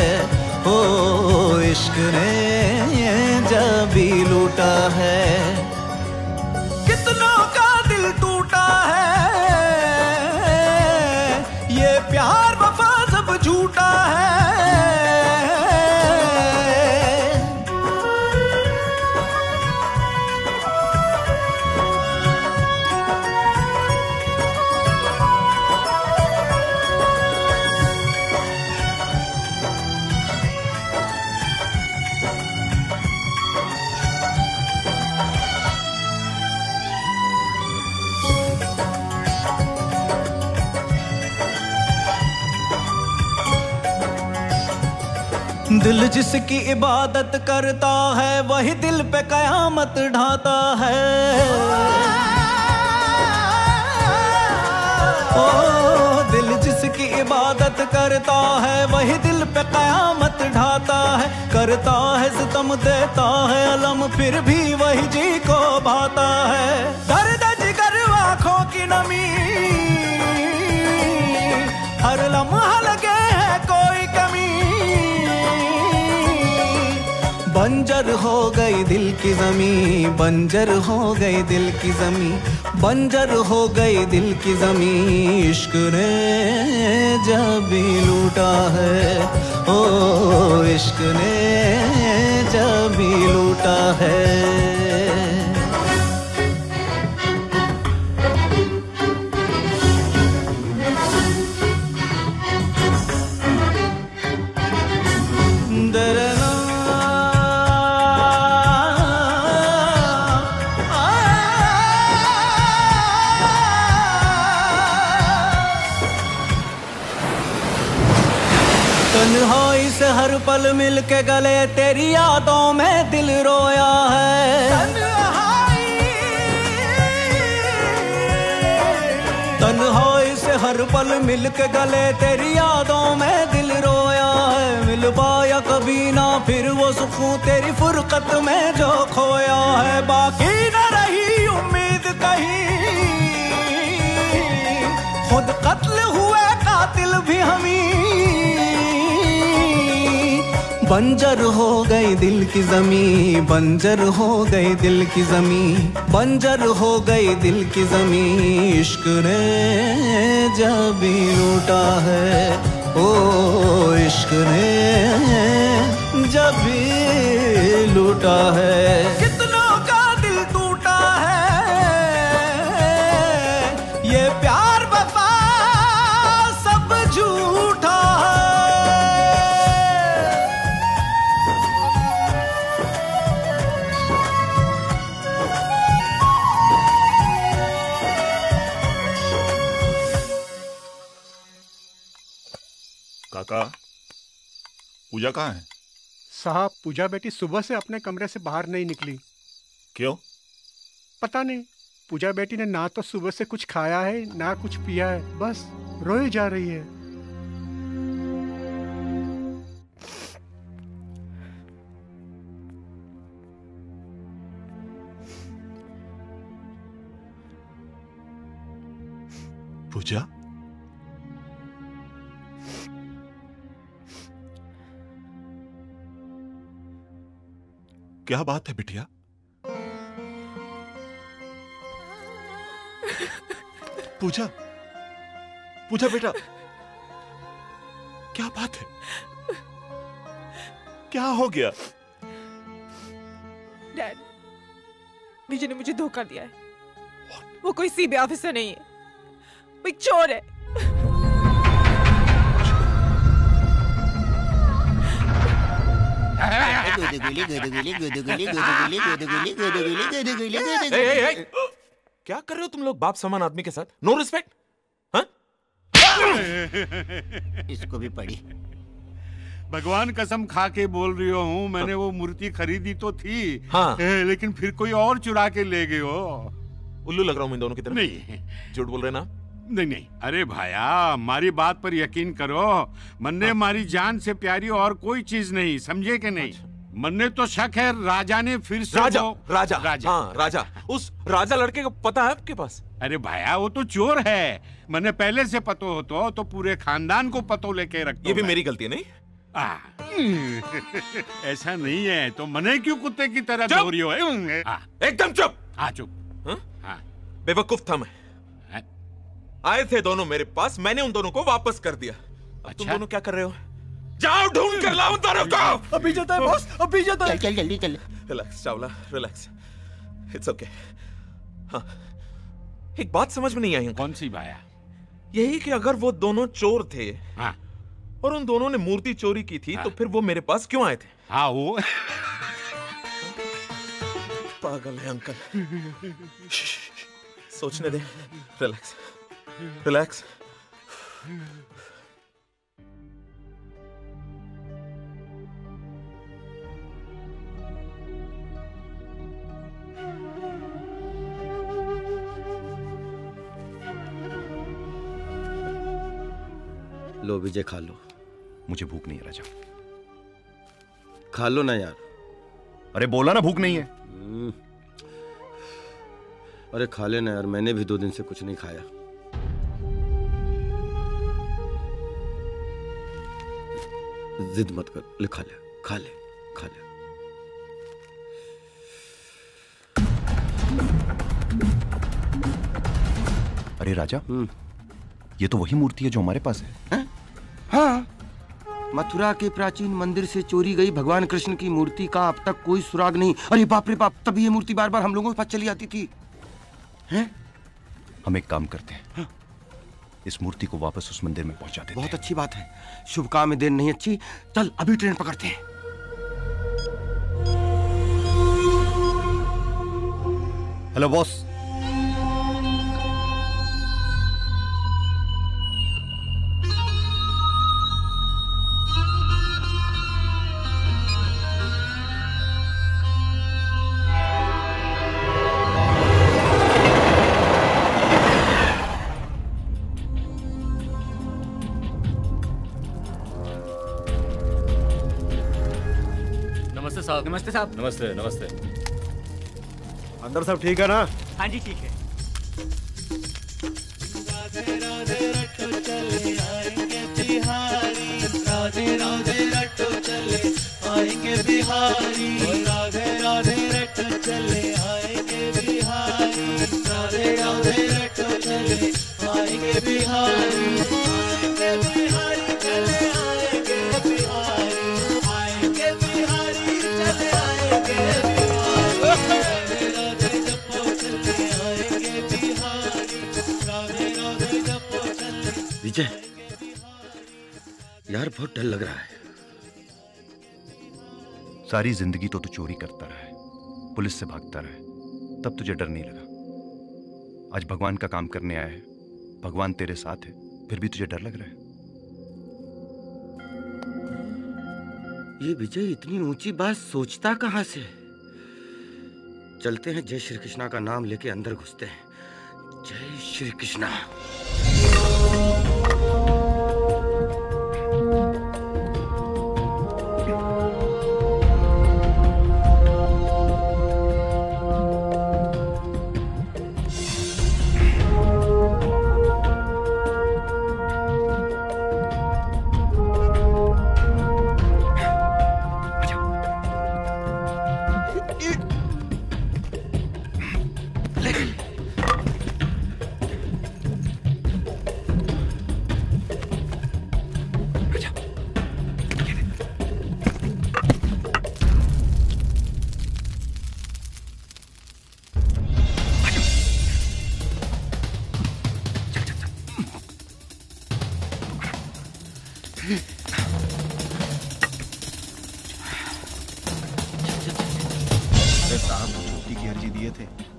ओ इश्क ने जब भी लूटा है। कितनों का दिल टूटा है, ये प्यार वफा सब झूठा है। दिल जिसकी इबादत करता है वही दिल पे कयामत ढाता है। ओ दिल जिसकी इबादत करता है वही दिल पे कयामत ढाता है। करता है सितम देता है अलम, फिर भी वही जी को भाता है। दर्द जिगर आँखों की नमी, हर लम्हा लगे है कोई कमी। बंजर हो गई दिल की ज़मीं, बंजर हो गई दिल की ज़मीं, बंजर हो गई दिल की ज़मीं। इश्क ने जब भी लूटा है, ओ इश्क ने जब भी लूटा है। तन्हाई से हर पल मिल के गले तेरी यादों में दिल रोया है। तन्हाई से हर पल मिल के गले तेरी यादों में दिल रोया है। मिल पाया कभी ना फिर वो सुकून तेरी फुरकत में जो खोया है। बाकी न रही उम्मीद कहीं, खुद कत्ल हुए कातिल भी हमी। बंजर हो गई दिल की ज़मीं, बंजर हो गई दिल की ज़मीं, बंजर हो गई दिल की ज़मीं। इश्क ने जब भी लूटा है, ओ इश्क ने जब भी लूटा है। कितनों का दिल टूटा है, ये प्यार वफा सब झूठा है। पूजा कहाँ है? साहब, पूजा बेटी सुबह से अपने कमरे से बाहर नहीं निकली। क्यों? पता नहीं। पूजा बेटी ने ना तो सुबह से कुछ खाया है ना कुछ पिया है, बस रोए जा रही है। पूजा, क्या बात है बिटिया? पूजा, पूजा बेटा, क्या बात है? क्या हो गया? डैड, विजय ने मुझे धोखा दिया है। वो कोई सीबी ऑफिसर नहीं है, वो एक चोर है। क्या कर रहे हो तुम लोग बाप समान आदमी के साथ? No respect. हाँ? इसको भी पड़ी। भगवान कसम खा के बोल रही हूँ, मैंने वो मूर्ति खरीदी तो थी, हाँ। लेकिन फिर कोई और चुरा के ले गए हो। उल्लू लग रहा हूँ इन दोनों की तरफ? नहीं, झूठ बोल रहे ना? नहीं नहीं, अरे भाया, हमारी बात पर यकीन करो। मन्ने हमारी जान से प्यारी और कोई चीज नहीं, समझे कि नहीं? मन्ने तो शक है राजा ने फिर से राजा, हाँ राजा। उस राजा लड़के को पता है आपके पास? अरे भाया, वो तो चोर है। मैंने पहले से पतो हो तो पूरे खानदान को पतो लेके रखता। ये भी मेरी गलती है नहीं? ऐसा नहीं है तो मने क्यों कुत्ते की तरह दो रही हो? एकदम चुप। हाँ चुप। हाँ बेवकूफ था मैं। आए थे दोनों मेरे पास, मैंने उन दोनों को वापस कर दिया। अब तुम दोनों क्या कर रहे हो? जाओ ढूंढ कर लाओ उन दोनों को। अभी जाता है बॉस, अभी जाता है। चल जल्दी चल। Relax Chawla, relax. It's okay. हाँ, एक बात समझ में नहीं आई। कौन सी भाया? यही कि अगर वो दोनों चोर थे, हाँ, और उन दोनों ने मूर्ति चोरी की थी, तो फिर वो मेरे पास क्यों आए थे? हाँ वो पागल है अंकल। सोचने दे। Relax, relax. लो विजय, खा लो। मुझे भूख नहीं है राजा। खा लो ना यार। अरे बोला ना भूख नहीं है। अरे खा लेना यार, मैंने भी 2 दिन से कुछ नहीं खाया। जिद मत कर, ले खा ले, खा ले, खा ले। अरे राजा, ये तो वही मूर्ति है जो हमारे पास है। हाँ, मथुरा के प्राचीन मंदिर से चोरी गई भगवान कृष्ण की मूर्ति का अब तक कोई सुराग नहीं। अरे बाप रे बाप, तभी ये मूर्ति बार बार हम लोगों के पास चली आती थी। हैं? हम एक काम करते हैं, हाँ? इस मूर्ति को वापस उस मंदिर में पहुंचा देते हैं। बहुत अच्छी बात है। शुभ काम में देर नहीं अच्छी। चल अभी ट्रेन पकड़ते हैं। Hello boss. नमस्ते साहब। नमस्ते नमस्ते। अंदर सब ठीक है ना? हाँ जी ठीक है। राधे राधे रट्टो चले आएंगे बिहारी, राधे राधे रट्टो चले आएंगे बिहारी, राधे राधे रट्टो चले आएंगे बिहारी, राधे राधे रट्टो चले आएंगे बिहारी, आएंगे बिहारी चले आएंगे बिहारी, आएंगे बिहारी चले आएंगे बिहारी, राधे राधे जपो चले आएंगे बिहारी, राधे राधे जपो चले। विजय यार, बहुत डर लग रहा है। सारी जिंदगी तो तू चोरी करता रहा है, पुलिस से भागता रहा है, तब तुझे डर नहीं लगा। आज भगवान का काम करने आया है, भगवान तेरे साथ है, फिर भी तुझे डर लग रहा है। ये विजय इतनी ऊंची बात सोचता कहाँ से? चलते हैं, जय श्री कृष्णा का नाम लेके अंदर घुसते हैं। जय श्री कृष्णा।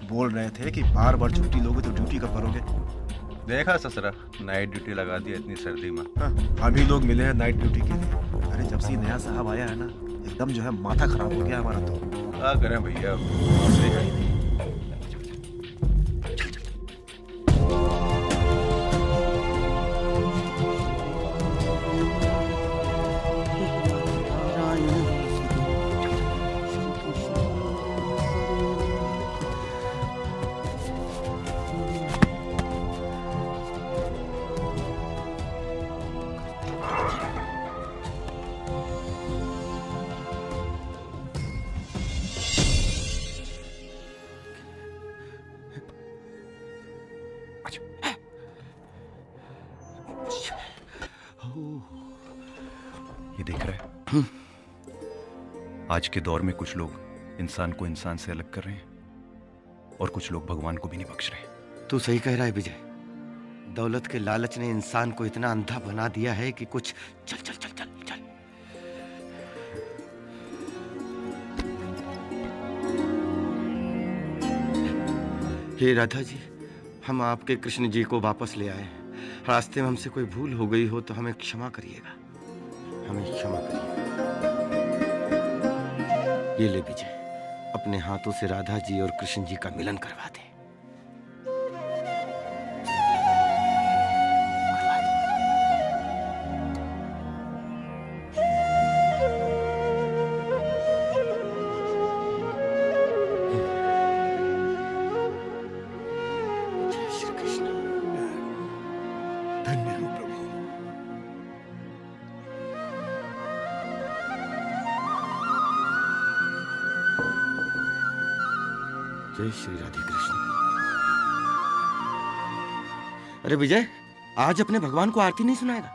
बोल रहे थे कि बार बार छुट्टी लोगे तो ड्यूटी कब करोगे? देखा ससुरा, नाइट ड्यूटी लगा दी इतनी सर्दी में। अभी लोग मिले हैं नाइट ड्यूटी के लिए। अरे जब से नया साहब आया है ना, एकदम जो है माथा खराब हो गया हमारा। तो क्या करें भैया, ये देख रहे हैं, आज के दौर में कुछ लोग इंसान को इंसान से अलग कर रहे हैं और कुछ लोग भगवान को भी नहीं बख्श रहे। तू सही कह रहा है विजय। दौलत के लालच ने इंसान को इतना अंधा बना दिया है कि कुछ चल चल चल चल चल। हे राधा जी, हम आपके कृष्ण जी को वापस ले आए हैं। रास्ते में हमसे कोई भूल हो गई हो तो हमें क्षमा करिएगा, हमें क्षमा करिए। ये ले विजय, अपने हाथों से राधा जी और कृष्ण जी का मिलन करवा दे। जय श्री राधे कृष्ण। अरे विजय, आज अपने भगवान को आरती नहीं सुनाएगा?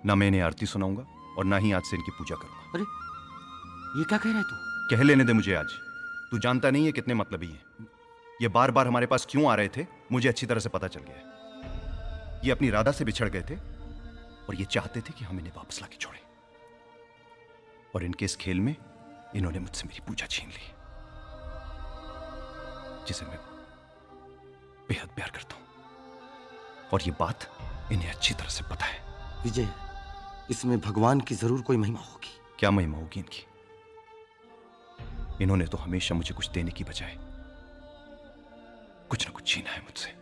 ना मैं इन्हें आरती सुनाऊंगा और ना ही आज से इनकी पूजा करूंगा। अरे ये क्या कह रहा है तू? कह लेने दे मुझे आज। तू जानता नहीं है कितने मतलबी हैं। ये बार बार हमारे पास क्यों आ रहे थे मुझे अच्छी तरह से पता चल गया। ये अपनी राधा से बिछड़ गए थे और ये चाहते थे कि हम इन्हें वापस लाके छोड़ें। और इनके इस खेल में इन्होंने मुझसे मेरी पूजा छीन ली, जिसे मैं बेहद प्यार करता हूं। और ये बात इन्हें अच्छी तरह से पता है। विजय, इसमें भगवान की जरूर कोई महिमा होगी। क्या महिमा होगी इनकी? इन्होंने तो हमेशा मुझे कुछ देने की बजाय कुछ ना कुछ छीना है मुझसे।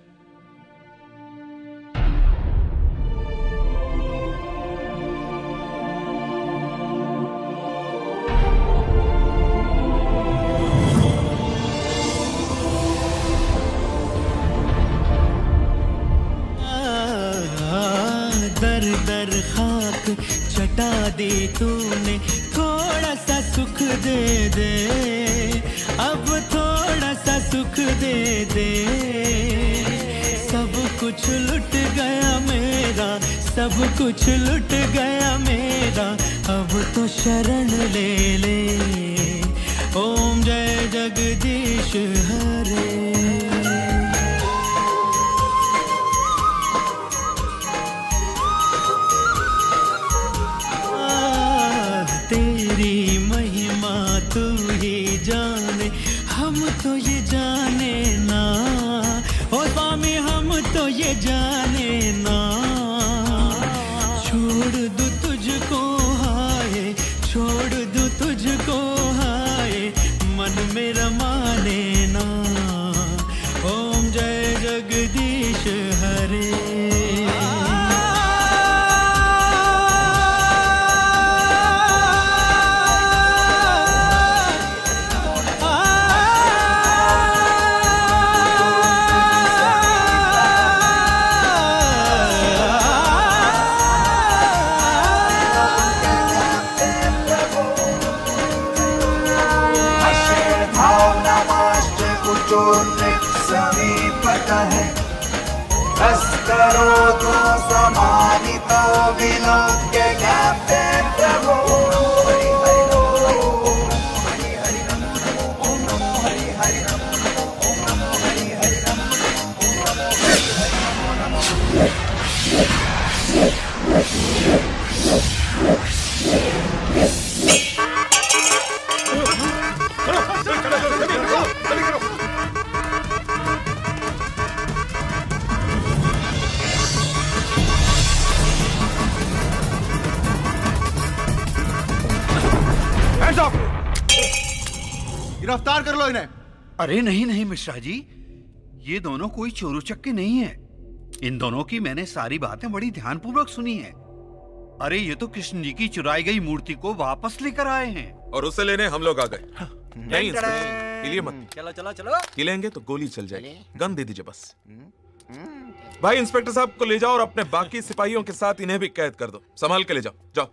दर दर खाक चटा दी तूने, थोड़ा सा सुख दे दे, अब थोड़ा सा सुख दे दे। सब कुछ लुट गया मेरा, सब कुछ लुट गया मेरा, अब तो शरण ले ले। ओम जय जगदीश हरे। तेरी महिमा तू ही जाने, हम तो ये जाने ना। ओ स्वामी हम तो ये जाने ना। छोड़ दूं तुझको हाय, करो तो समाहितो विलोक्य ज्ञाप्ते प्रभो गिरफ्तार कर लो इन्हें। अरे नहीं नहीं मिश्रा जी, ये दोनों कोई चोर उचक्के नहीं है। इन दोनों की मैंने सारी बातें बड़ी ध्यानपूर्वक सुनी है। अरे ये तो कृष्ण जी की चुराई गई मूर्ति को वापस लेकर आए हैं। और उसे लेने हम लोग आ गए। नहीं इंस्पेक्टर, हिलिए मत। चलो चलो चलो। हिलेंगे तो गोली चल जाएगी। गन दे दीजिए बस। भाई इंस्पेक्टर साहब को ले जाओ और अपने बाकी सिपाहियों के साथ इन्हें भी कैद कर दो। संभाल के ले जाओ, जाओ।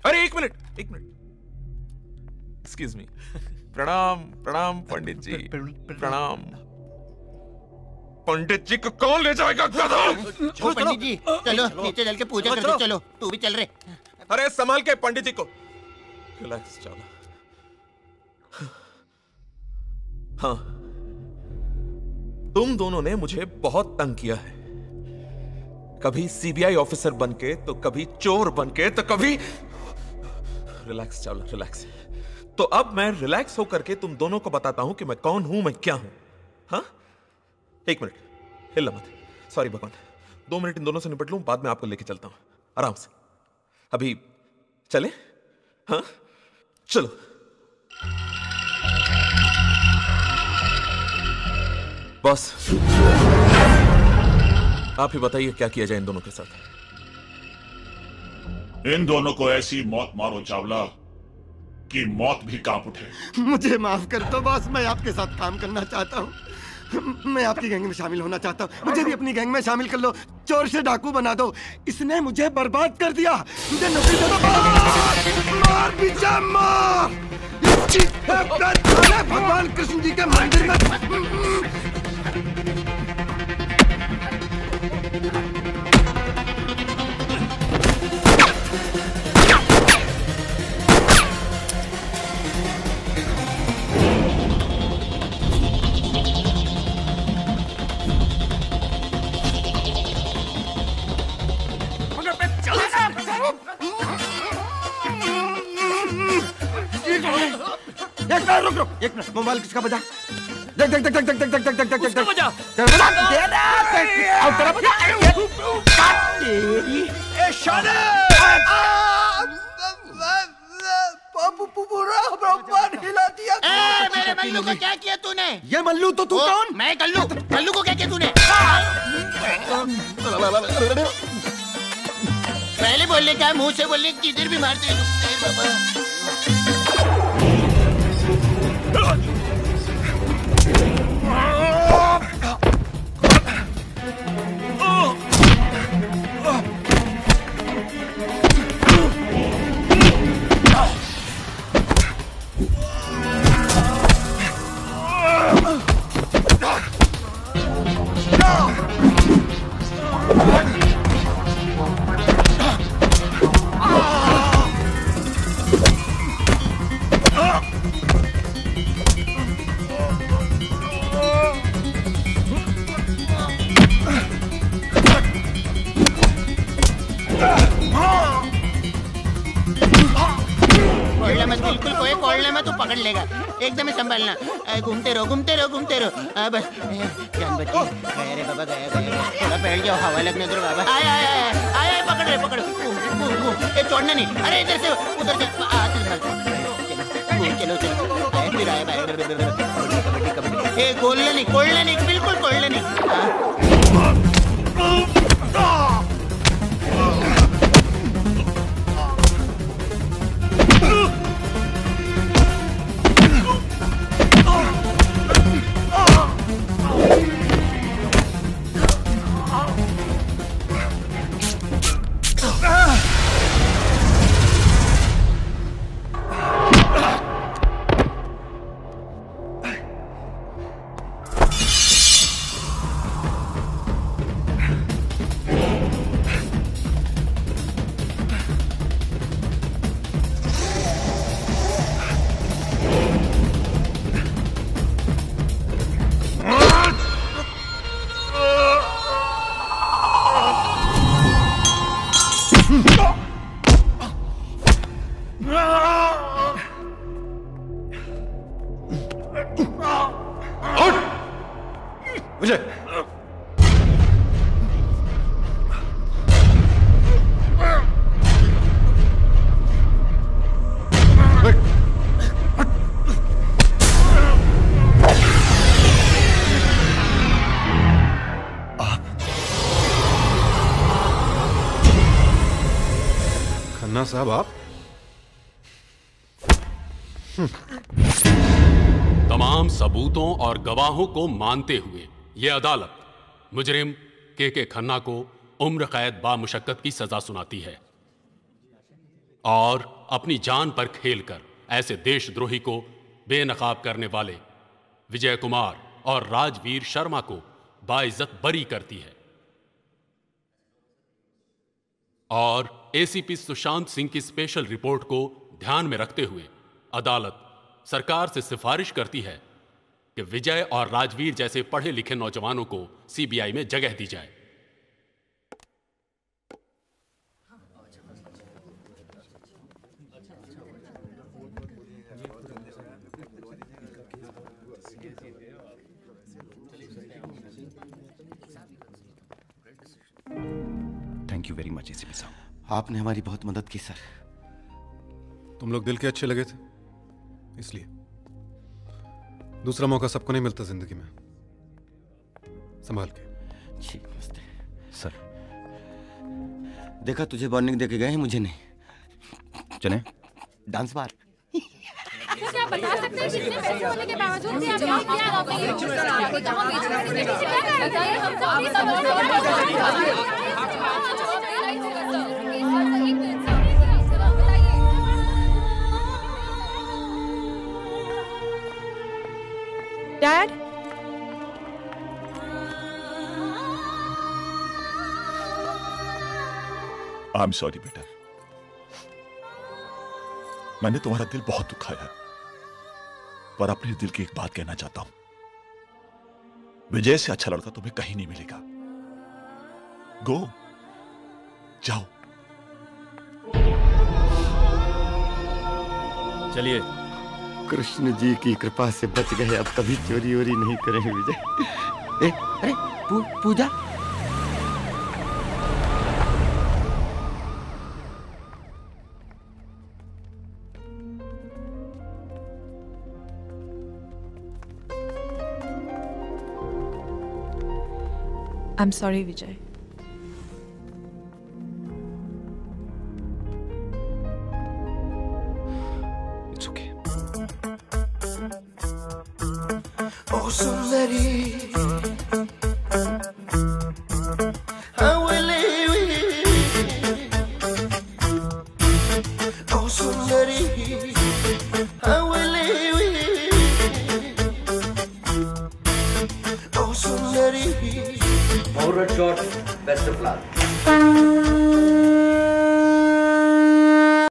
अरे एक मिनट। Excuse me. प्रणाम प्रणाम पंडित जी, प्रणाम। पंडित जी को कौन ले जाएगा? चलो पंडित जी, चलो नीचे चल के पूजा कर दो। चलो तू भी चल रहे। अरे संभाल के पंडित जी को। रिलैक्स, चलो। हाँ, तुम दोनों ने मुझे बहुत तंग किया है। कभी सीबीआई ऑफिसर बनके, तो कभी चोर बनके, तो कभी। रिलैक्स, चलो रिलैक्स। तो अब मैं रिलैक्स होकर के तुम दोनों को बताता हूं कि मैं कौन हूं, मैं क्या हूं। हाँ, एक मिनट, हिलना मत। सॉरी भगवान, 2 मिनट इन दोनों से निपट लूं, बाद में आपको लेके चलता हूं आराम से। अभी चले? हाँ चलो। बॉस, आप ही बताइए क्या किया जाए इन दोनों के साथ। इन दोनों को ऐसी मौत मारो चावला कि मौत भी कांप उठे। मुझे माफ कर दो बॉस, मैं आपके साथ काम करना चाहता हूँ। मैं आपकी गैंग में शामिल होना चाहता हूँ। मुझे भी अपनी गैंग में शामिल कर लो। चोर से डाकू बना दो। इसने मुझे बर्बाद कर दिया। मुझे नौकरी दे दो। मार पीछे मार। भगवान कृष्ण जी के मंदिर में। रुक एक मिनट, मोबाइल किसका बजा? देख देख देख देख देख देख देख देख देख देख बजा। तेरी ए शाने हिला दिया। मेरे मल्लू को क्या किया तूने? ये मल्लू तो तू कौन? मैं कल्लू। कल्लू को क्या किया तूने? पहले बोलने का, मुंह से बोलने किधर भी मारते हैं बाबा। एकदम संभालना। घूमते रहो घूमते रहो घूमते रहो। बस जान बची। अरे बाबा गया गया। थोड़ा बैठ जाओ, हवा लगने दो बाबा। आया आया आया, पकड़ रहे पकड़। ये छोड़ना नहीं। अरे इधर से उधर से चलो चलो। फिर आया कबड्डी। खोलना नहीं खोलना नहीं, बिल्कुल खोलना नहीं। विजय, खन्ना साहब आप? तमाम सबूतों और गवाहों को मानते हुए यह अदालत मुजरिम के खन्ना को उम्र कैद बामुशक्कत की सजा सुनाती है और अपनी जान पर खेलकर ऐसे देशद्रोही को बेनकाब करने वाले विजय कुमार और राजवीर शर्मा को बाइज्जत बरी करती है और एसीपी सुशांत सिंह की स्पेशल रिपोर्ट को ध्यान में रखते हुए अदालत सरकार से सिफारिश करती है कि विजय और राजवीर जैसे पढ़े लिखे नौजवानों को सीबीआई में जगह दी जाए। Thank you very much ACP साहब, आपने हमारी बहुत मदद की सर। तुम लोग दिल के अच्छे लगे थे, इसलिए। दूसरा मौका सबको नहीं मिलता जिंदगी में। संभाल के। ठीक, नमस्ते सर। देखा, तुझे वार्निंग देके गए हैं, मुझे नहीं। चलें? Dance bar. क्या आप बता सकते हैं कितने पैसे होने के बावजूद भी आप यहाँ क्या आपको कहाँ बेच रहे हैं? क्या बताइए, हम तो अपनी सब डैड, आई एम सॉरी बेटा, मैंने तुम्हारा दिल बहुत दुखाया है, पर अपने दिल की एक बात कहना चाहता हूं। विजय से अच्छा लड़का तुम्हें कहीं नहीं मिलेगा। गो, जाओ। चलिए। कृष्ण जी की कृपा से बच गए, अब कभी चोरी वोरी नहीं करेंगे विजय। अरे पूजा। I'm sorry, Vijay. It's okay. Oh, Sundari, I will live. Oh, Sundari, I will live. Oh, Sundari. Forward shot, best of luck.